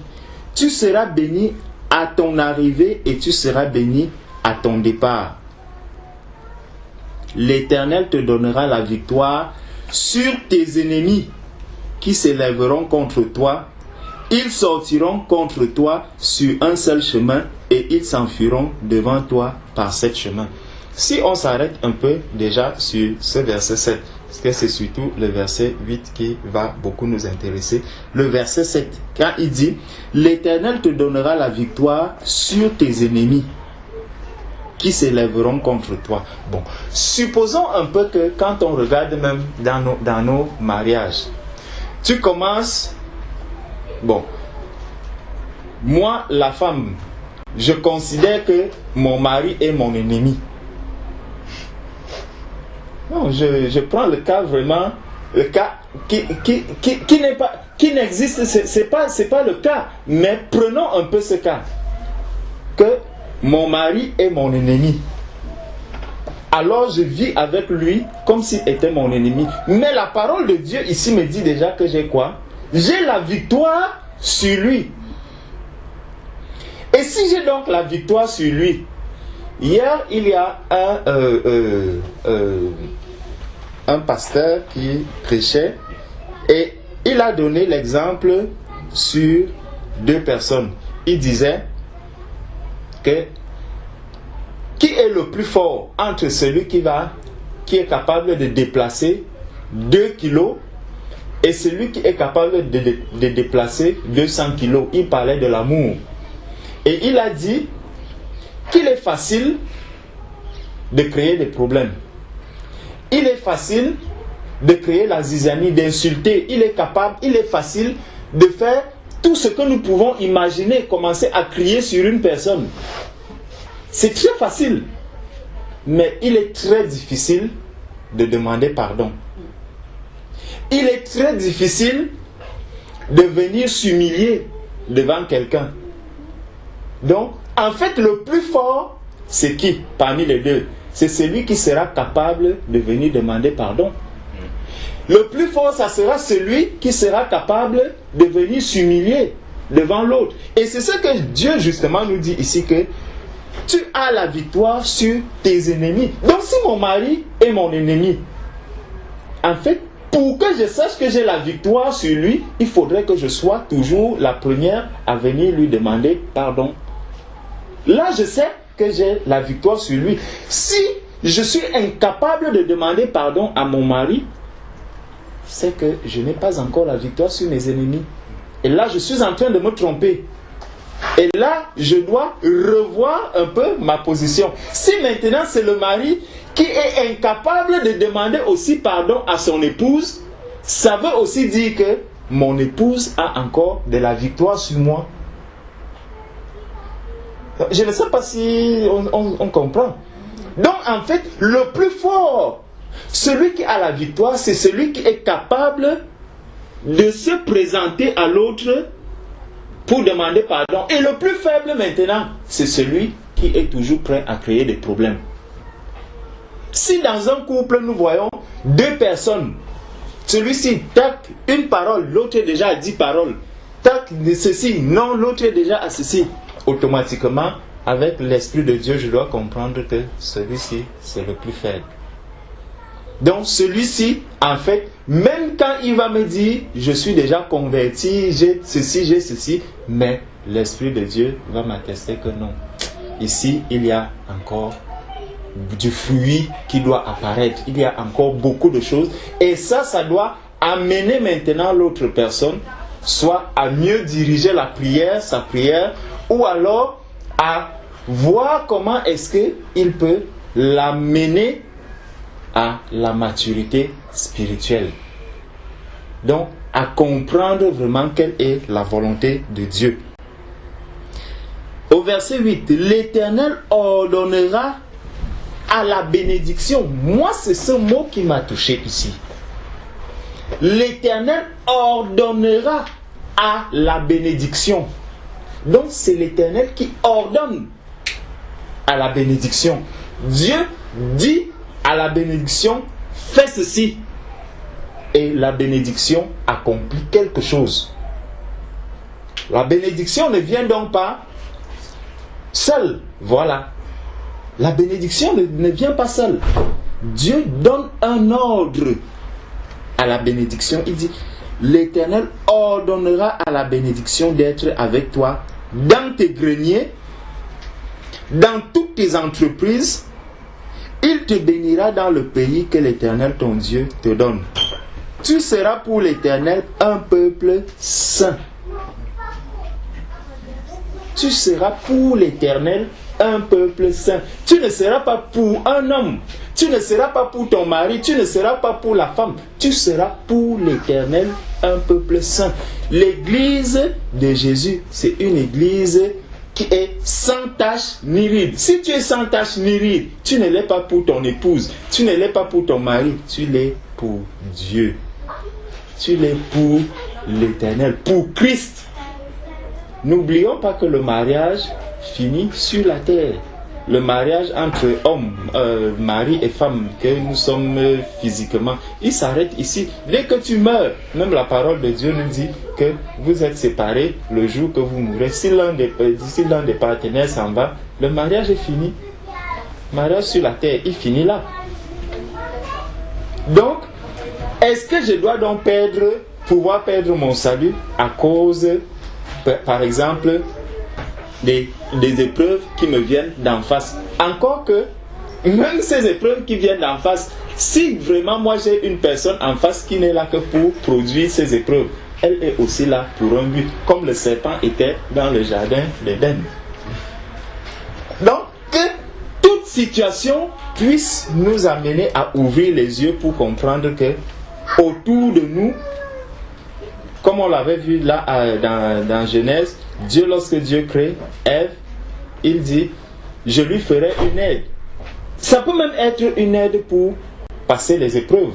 S5: Tu seras béni à ton arrivée et tu seras béni à ton départ. L'Éternel te donnera la victoire sur tes ennemis qui s'élèveront contre toi. Ils sortiront contre toi sur un seul chemin et ils s'enfuiront devant toi par 7 chemins. Si on s'arrête un peu déjà sur ce verset 7, parce que c'est surtout le verset 8 qui va beaucoup nous intéresser. Le verset 7, quand il dit « L'Éternel te donnera la victoire sur tes ennemis qui s'élèveront contre toi. » Bon, supposons un peu que quand on regarde même dans nos mariages, tu commences... Bon, moi, la femme, je considère que mon mari est mon ennemi. Non, je prends le cas vraiment, le cas qui n'existe, c'est pas le cas, mais prenons un peu ce cas, que mon mari est mon ennemi. Alors je vis avec lui comme s'il était mon ennemi. Mais la parole de Dieu ici me dit déjà que j'ai quoi? J'ai la victoire sur lui. Et si j'ai donc la victoire sur lui, hier il y a un pasteur qui prêchait et il a donné l'exemple sur 2 personnes. Il disait que qui est le plus fort entre celui qui est capable de déplacer 2 kilos et celui qui est capable de déplacer 200 kilos. Il parlait de l'amour. Et il a dit qu'il est facile de créer des problèmes. Il est facile de créer la zizanie, d'insulter. Il est facile de faire tout ce que nous pouvons imaginer, commencer à crier sur une personne. C'est très facile. Mais il est très difficile de demander pardon. Il est très difficile de venir s'humilier devant quelqu'un. Donc, en fait, le plus fort, c'est qui parmi les deux? C'est celui qui sera capable de venir demander pardon. Le plus fort, ça sera celui qui sera capable de venir s'humilier devant l'autre. Et c'est ce que Dieu justement nous dit ici, que tu as la victoire sur tes ennemis. Donc si mon mari est mon ennemi, en fait, pour que je sache que j'ai la victoire sur lui, il faudrait que je sois toujours la première à venir lui demander pardon. Là, je sais que j'ai la victoire sur lui. Si je suis incapable de demander pardon à mon mari, c'est que je n'ai pas encore la victoire sur mes ennemis. Et là, je suis en train de me tromper. Et là, je dois revoir un peu ma position. Si maintenant c'est le mari qui est incapable de demander aussi pardon à son épouse, ça veut aussi dire que mon épouse a encore de la victoire sur moi. Je ne sais pas si on comprend. Donc en fait, le plus fort, celui qui a la victoire, c'est celui qui est capable de se présenter à l'autre pour demander pardon. Et le plus faible maintenant, c'est celui qui est toujours prêt à créer des problèmes. Si dans un couple, nous voyons deux personnes, celui-ci, tac, une parole, l'autre est déjà à 10 paroles, tac, ceci, non, l'autre est déjà à ceci, automatiquement, avec l'Esprit de Dieu, je dois comprendre que celui-ci, c'est le plus faible. Donc celui-ci, en fait, même quand il va me dire, je suis déjà converti, j'ai ceci, mais l'Esprit de Dieu va m'attester que non. Ici, il y a encore du fruit qui doit apparaître. Il y a encore beaucoup de choses. Et ça doit amener maintenant l'autre personne, soit à mieux diriger la prière, sa prière, ou alors à voir comment est-ce qu'il peut l'amener à la maturité spirituelle. Donc, à comprendre vraiment quelle est la volonté de Dieu. Au verset 8, l'Éternel ordonnera à la bénédiction. Moi, c'est ce mot qui m'a touché ici. L'Éternel ordonnera à la bénédiction. Donc, c'est l'Éternel qui ordonne à la bénédiction. Dieu dit à la bénédiction, fais ceci. Et la bénédiction accomplit quelque chose. La bénédiction ne vient donc pas seule. Voilà. La bénédiction ne vient pas seule. Dieu donne un ordre à la bénédiction. Il dit, l'Éternel ordonnera à la bénédiction d'être avec toi dans tes greniers, dans toutes tes entreprises. Il te bénira dans le pays que l'Éternel ton Dieu te donne. Tu seras pour l'Éternel un peuple saint. Tu seras pour l'Éternel un peuple saint. Tu ne seras pas pour un homme. Tu ne seras pas pour ton mari. Tu ne seras pas pour la femme. Tu seras pour l'Éternel un peuple saint. L'église de Jésus, c'est une église qui est sans tache ni ride. Si tu es sans tache ni ride, tu ne l'es pas pour ton épouse. Tu ne l'es pas pour ton mari. Tu l'es pour Dieu. Tu l'es pour l'Éternel, pour Christ. N'oublions pas que le mariage finit sur la terre. Le mariage entre hommes, mari et femme, que nous sommes physiquement, il s'arrête ici. Dès que tu meurs, même la parole de Dieu nous dit que vous êtes séparés le jour que vous mourrez. Si l'un des partenaires s'en va, le mariage est fini. Le mariage sur la terre, il finit là. Donc, est-ce que je dois donc pouvoir perdre mon salut à cause, par exemple, des épreuves qui me viennent d'en face? Encore que, même ces épreuves qui viennent d'en face, si vraiment moi j'ai une personne en face qui n'est là que pour produire ces épreuves, elle est aussi là pour un but, comme le serpent était dans le jardin d'Éden. Donc, que toute situation puisse nous amener à ouvrir les yeux pour comprendre que autour de nous, comme on l'avait vu là dans Genèse, Dieu, lorsque Dieu crée Ève, il dit, je lui ferai une aide. Ça peut même être une aide pour passer les épreuves.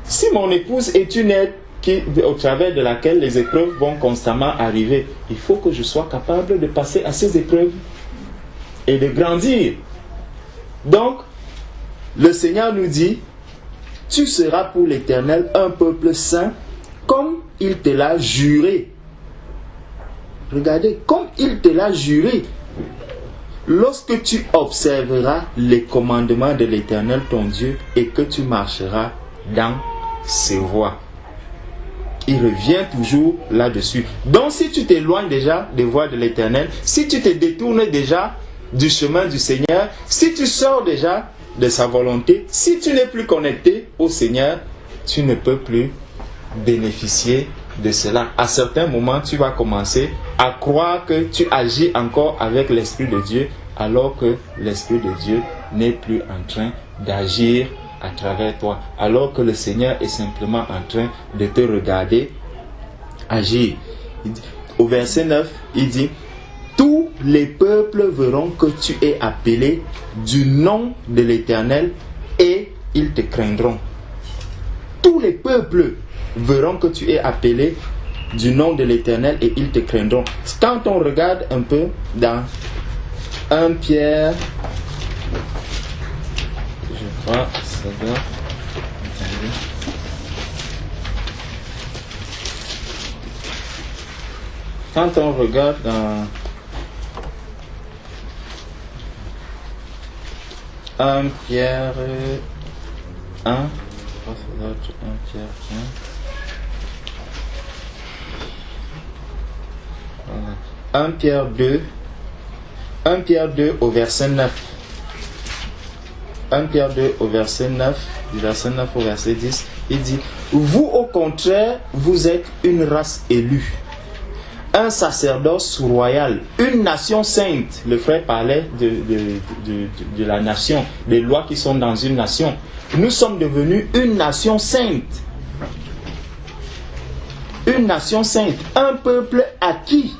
S5: Si mon épouse est une aide au travers de laquelle les épreuves vont constamment arriver, il faut que je sois capable de passer à ces épreuves et de grandir. Donc, le Seigneur nous dit, tu seras pour l'Éternel un peuple saint, comme il te l'a juré. Regardez, comme il te l'a juré. Lorsque tu observeras les commandements de l'Éternel ton Dieu et que tu marcheras dans ses voies. Il revient toujours là-dessus. Donc si tu t'éloignes déjà des voies de l'Éternel, si tu te détournes déjà du chemin du Seigneur, si tu sors déjà de sa volonté, si tu n'es plus connecté au Seigneur, tu ne peux plus bénéficier de cela. À certains moments, tu vas commencer à croire que tu agis encore avec l'Esprit de Dieu, alors que l'Esprit de Dieu n'est plus en train d'agir à travers toi, alors que le Seigneur est simplement en train de te regarder agir. Au verset 9, il dit: tous les peuples verront que tu es appelé du nom de l'Éternel et ils te craindront. Tous les peuples verront que tu es appelé du nom de l'Éternel et ils te craindront. Quand on regarde un peu dans 1 Pierre, je crois, ça doit... Quand on regarde dans 1 Pierre 1, 1 Pierre 1, 1 Pierre 2, 1 Pierre 2 au verset 9. 1 Pierre 2 au verset 9, du verset 9 au verset 10, il dit: vous au contraire, vous êtes une race élue, un sacerdoce royal, une nation sainte. Le frère parlait de la nation, des lois qui sont dans une nation. Nous sommes devenus une nation sainte. Une nation sainte, un peuple acquis,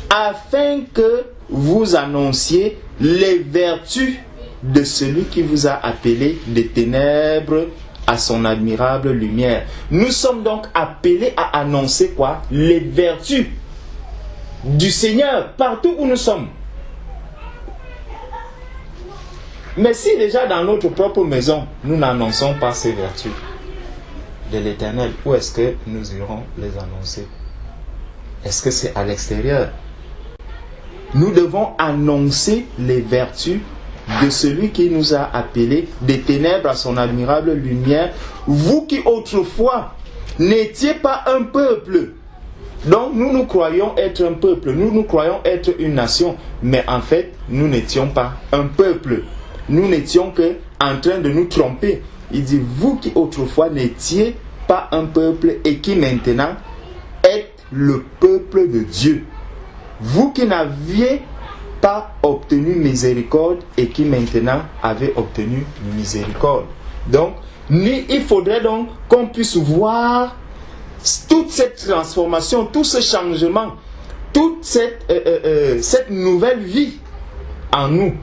S5: afin que vous annonciez les vertus de celui qui vous a appelé des ténèbres à son admirable lumière. Nous sommes donc appelés à annoncer quoi? Les vertus du Seigneur partout où nous sommes. Mais si déjà dans notre propre maison, nous n'annonçons pas ces vertus de l'Éternel, où est-ce que nous irons les annoncer? Est-ce que c'est à l'extérieur? Nous devons annoncer les vertus de celui qui nous a appelés des ténèbres à son admirable lumière, vous qui autrefois n'étiez pas un peuple. Donc nous croyons être un peuple, nous croyons être une nation, mais en fait nous n'étions pas un peuple. Nous n'étions que en train de nous tromper. Il dit: vous qui autrefois n'étiez pas un peuple et qui maintenant êtes le peuple de Dieu. Vous qui n'aviez pas obtenu miséricorde et qui maintenant avez obtenu miséricorde. Donc, il faudrait donc qu'on puisse voir toute cette transformation, tout ce changement, toute cette nouvelle vie en nous.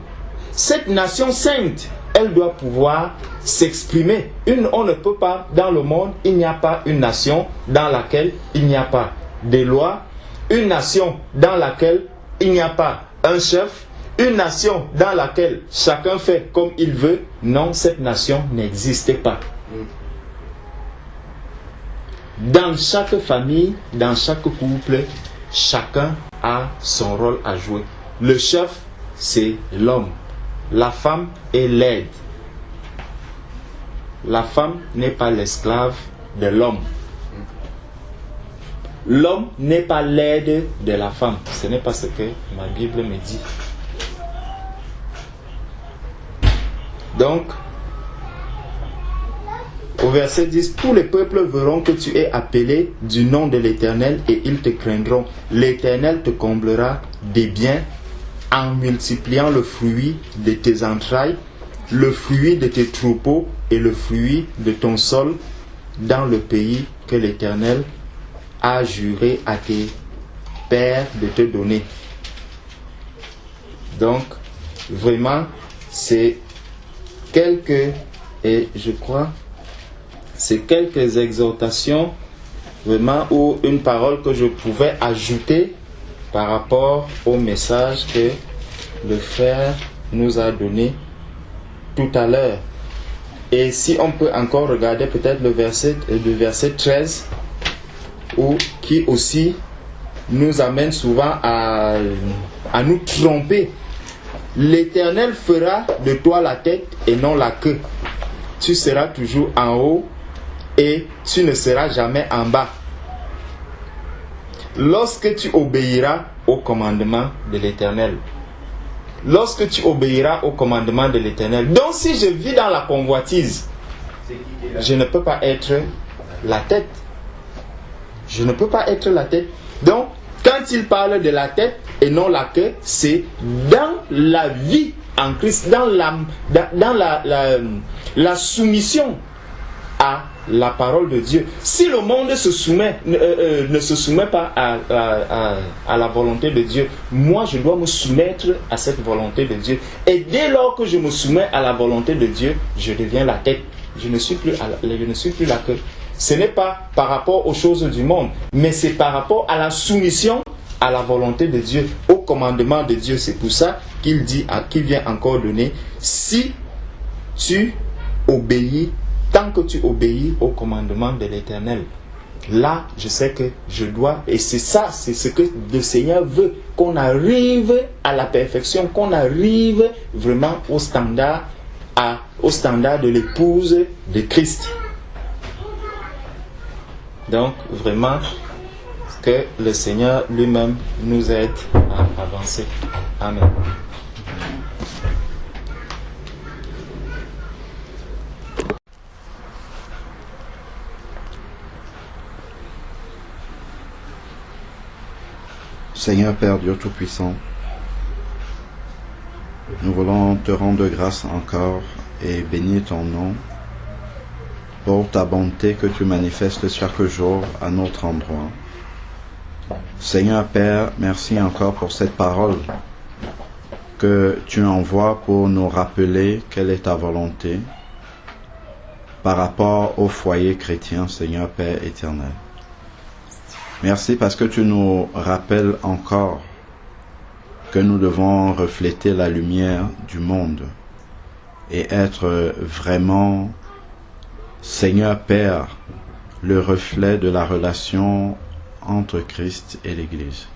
S5: Cette nation sainte, elle doit pouvoir s'exprimer. On ne peut pas, dans le monde, il n'y a pas une nation dans laquelle il n'y a pas des lois, une nation dans laquelle il n'y a pas un chef, une nation dans laquelle chacun fait comme il veut. Non, cette nation n'existe pas. Dans chaque famille, dans chaque couple, chacun a son rôle à jouer. Le chef, c'est l'homme. La femme est l'aide. La femme n'est pas l'esclave de l'homme. L'homme n'est pas l'aide de la femme. Ce n'est pas ce que ma Bible me dit. Donc, au verset 10, tous les peuples verront que tu es appelé du nom de l'Éternel et ils te craindront. L'Éternel te comblera des biens en multipliant le fruit de tes entrailles, le fruit de tes troupeaux et le fruit de ton sol dans le pays que l'Éternel a juré à tes pères de te donner. Donc, vraiment, c'est quelques exhortations, vraiment, ou une parole que je pouvais ajouter par rapport au message que le frère nous a donné tout à l'heure. Et si on peut encore regarder peut-être le verset 13, qui aussi nous amène souvent à nous tromper. L'Éternel fera de toi la tête et non la queue. Tu seras toujours en haut et tu ne seras jamais en bas. Lorsque tu obéiras au commandement de l'Éternel. Lorsque tu obéiras au commandement de l'Éternel. Donc si je vis dans la convoitise, je ne peux pas être la tête. Je ne peux pas être la tête. Donc, quand il parle de la tête et non la queue, c'est dans la vie en Christ, dans la soumission à la parole de Dieu. Si le monde ne se soumet pas à la volonté de Dieu, moi je dois me soumettre à cette volonté de Dieu. Et dès lors que je me soumets à la volonté de Dieu, je deviens la tête. Je ne suis plus la queue. Ce n'est pas par rapport aux choses du monde, mais c'est par rapport à la soumission à la volonté de Dieu, au commandement de Dieu. C'est pour ça qu'il dit, qu'il vient encore donner, si tu obéis, tant que tu obéis au commandement de l'Éternel, là, je sais que je dois, et c'est ça, c'est ce que le Seigneur veut, qu'on arrive à la perfection, qu'on arrive vraiment au standard de l'épouse de Christ. Donc, vraiment, que le Seigneur lui-même nous aide à avancer. Amen.
S6: Seigneur Père Dieu Tout-Puissant, nous voulons te rendre grâce encore et bénir ton nom pour ta bonté que tu manifestes chaque jour à notre endroit. Seigneur Père, merci encore pour cette parole que tu envoies pour nous rappeler quelle est ta volonté par rapport au foyer chrétien, Seigneur Père éternel. Merci parce que tu nous rappelles encore que nous devons refléter la lumière du monde et être vraiment, Seigneur Père, le reflet de la relation entre Christ et l'Église.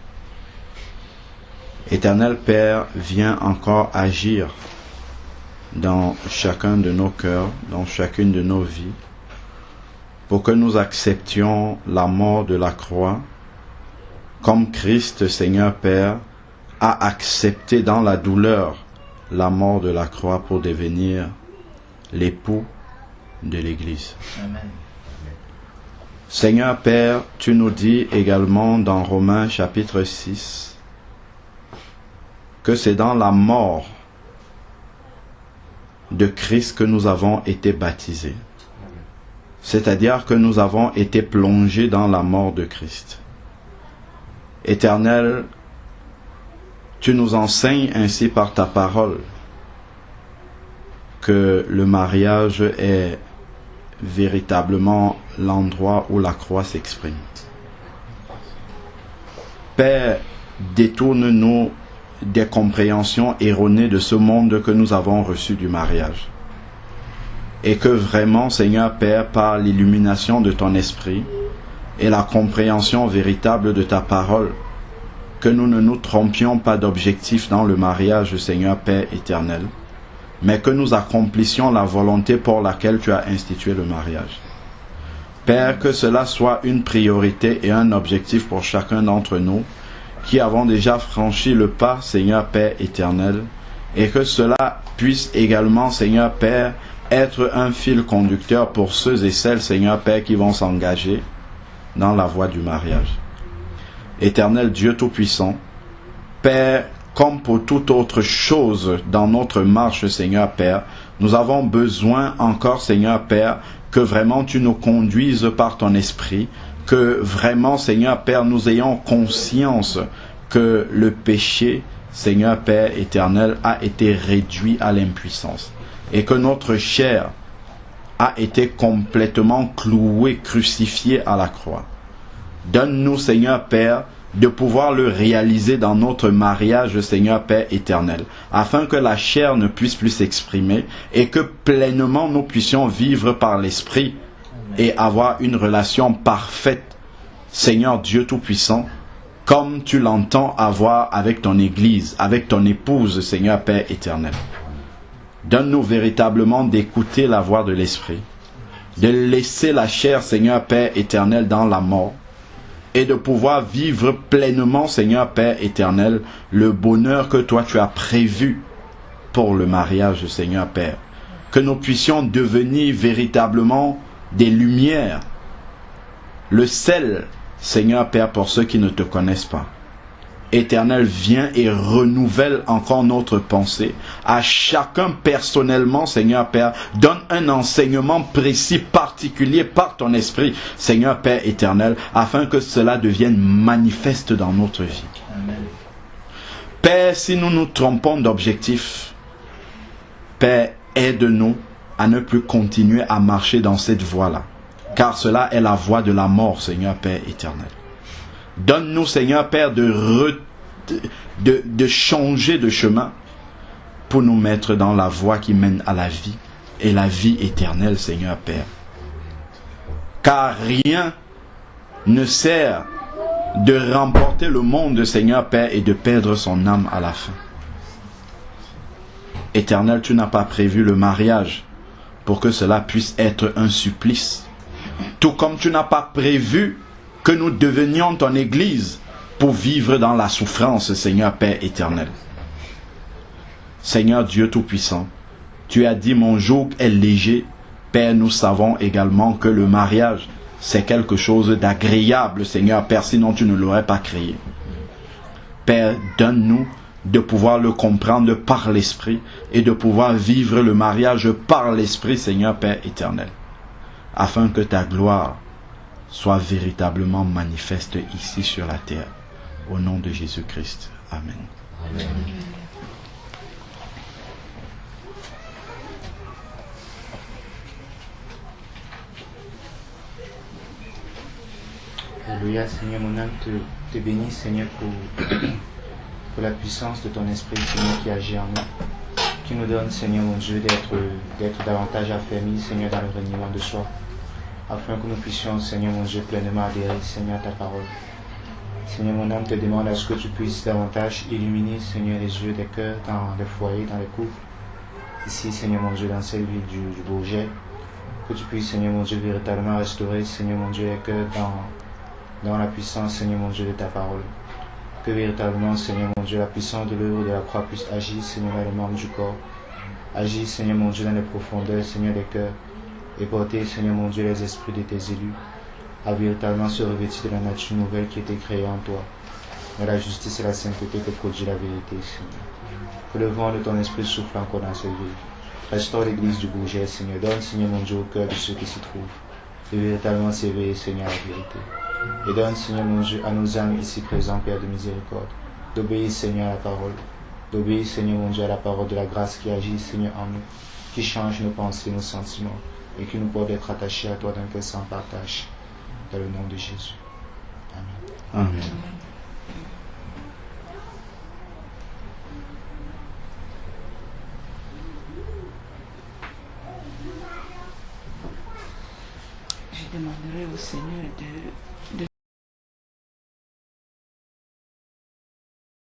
S6: Éternel Père, viens encore agir dans chacun de nos cœurs, dans chacune de nos vies, pour que nous acceptions la mort de la croix, comme Christ, Seigneur Père, a accepté dans la douleur la mort de la croix pour devenir l'époux de l'Église.
S5: Amen.
S6: Seigneur Père, tu nous dis également dans Romains chapitre 6 que c'est dans la mort de Christ que nous avons été baptisés. C'est-à-dire que nous avons été plongés dans la mort de Christ. Éternel, tu nous enseignes ainsi par ta parole que le mariage est véritablement l'endroit où la croix s'exprime. Père, détourne-nous des compréhensions erronées de ce monde que nous avons reçu du mariage. Et que vraiment, Seigneur Père, par l'illumination de ton esprit et la compréhension véritable de ta parole, que nous ne nous trompions pas d'objectif dans le mariage, Seigneur Père éternel, mais que nous accomplissions la volonté pour laquelle tu as institué le mariage. Père, que cela soit une priorité et un objectif pour chacun d'entre nous qui avons déjà franchi le pas, Seigneur Père éternel, et que cela puisse également, Seigneur Père, être un fil conducteur pour ceux et celles, Seigneur Père, qui vont s'engager dans la voie du mariage. Éternel Dieu Tout-Puissant, Père, comme pour toute autre chose dans notre marche, Seigneur Père, nous avons besoin encore, Seigneur Père, que vraiment tu nous conduises par ton esprit, que vraiment, Seigneur Père, nous ayons conscience que le péché, Seigneur Père éternel, a été réduit à l'impuissance et que notre chair a été complètement clouée, crucifiée à la croix. Donne-nous, Seigneur Père, de pouvoir le réaliser dans notre mariage, Seigneur Père éternel, afin que la chair ne puisse plus s'exprimer et que pleinement nous puissions vivre par l'Esprit et avoir une relation parfaite, Seigneur Dieu Tout-Puissant, comme tu l'entends avoir avec ton Église, avec ton épouse, Seigneur Père éternel. Donne-nous véritablement d'écouter la voix de l'Esprit de laisser la chair, Seigneur Père éternel, dans la mort, et de pouvoir vivre pleinement, Seigneur Père éternel, le bonheur que toi tu as prévu pour le mariage, Seigneur Père. Que nous puissions devenir véritablement des lumières, le sel, Seigneur Père, pour ceux qui ne te connaissent pas. Éternel, viens et renouvelle encore notre pensée. À chacun personnellement, Seigneur Père, donne un enseignement précis, particulier par ton esprit, Seigneur Père éternel, afin que cela devienne manifeste dans notre vie.
S4: Amen.
S6: Père, si nous nous trompons d'objectif, Père, aide-nous à ne plus continuer à marcher dans cette voie-là, car cela est la voie de la mort, Seigneur Père éternel. Donne-nous, Seigneur Père, de changer de chemin pour nous mettre dans la voie qui mène à la vie et la vie éternelle, Seigneur Père. Car rien ne sert de remporter le monde, Seigneur Père, et de perdre son âme à la fin. Éternel, tu n'as pas prévu le mariage pour que cela puisse être un supplice. Tout comme tu n'as pas prévu que nous devenions ton Église pour vivre dans la souffrance, Seigneur Père éternel. Seigneur Dieu Tout-Puissant, tu as dit mon joug est léger. Père, nous savons également que le mariage, c'est quelque chose d'agréable, Seigneur Père, sinon tu ne l'aurais pas créé. Père, donne-nous de pouvoir le comprendre par l'Esprit et de pouvoir vivre le mariage par l'Esprit, Seigneur Père éternel, afin que ta gloire soit véritablement manifeste ici sur la terre. Au nom de Jésus-Christ. Amen.
S4: Amen. Alléluia, Seigneur, mon âme te bénit, Seigneur, pour la puissance de ton esprit, Seigneur, qui agit en nous, qui nous donne, Seigneur, mon Dieu, d'être davantage affermis, Seigneur, dans le reniement de soi, afin que nous puissions, Seigneur mon Dieu, pleinement adhérer, Seigneur, à ta parole. Seigneur, mon âme te demande à ce que tu puisses davantage illuminer, Seigneur, les yeux des cœurs dans les foyers, dans les couples. Ici, Seigneur mon Dieu, dans cette ville du Bourget, que tu puisses, Seigneur mon Dieu, véritablement restaurer, Seigneur mon Dieu, les cœurs dans la puissance, Seigneur mon Dieu, de ta parole. Que véritablement, Seigneur mon Dieu, la puissance de l'œuvre de la croix puisse agir, Seigneur, dans les membres du corps. Agir, Seigneur mon Dieu, dans les profondeurs, Seigneur, des cœurs. Et porter, Seigneur mon Dieu, les esprits de tes élus à véritablement se revêtir de la nature nouvelle qui était créée en toi, de la justice et la sainteté que produit la vérité, Seigneur. Que le vent de ton esprit souffle encore dans cette ville. Restaure l'église du Bourget, Seigneur. Donne, Seigneur mon Dieu, au cœur de ceux qui s'y trouvent, de véritablement s'éveiller, Seigneur, à la vérité. Et donne, Seigneur mon Dieu, à nos âmes ici présents, Père de miséricorde, d'obéir, Seigneur, à la parole. D'obéir, Seigneur mon Dieu, à la parole de la grâce qui agit, Seigneur, en nous, qui change nos pensées, nos sentiments, et qui nous porte d'être attachés à toi d'un cœur sans partage. Dans le nom de Jésus. Amen.
S6: Amen.
S2: Je demanderai au Seigneur de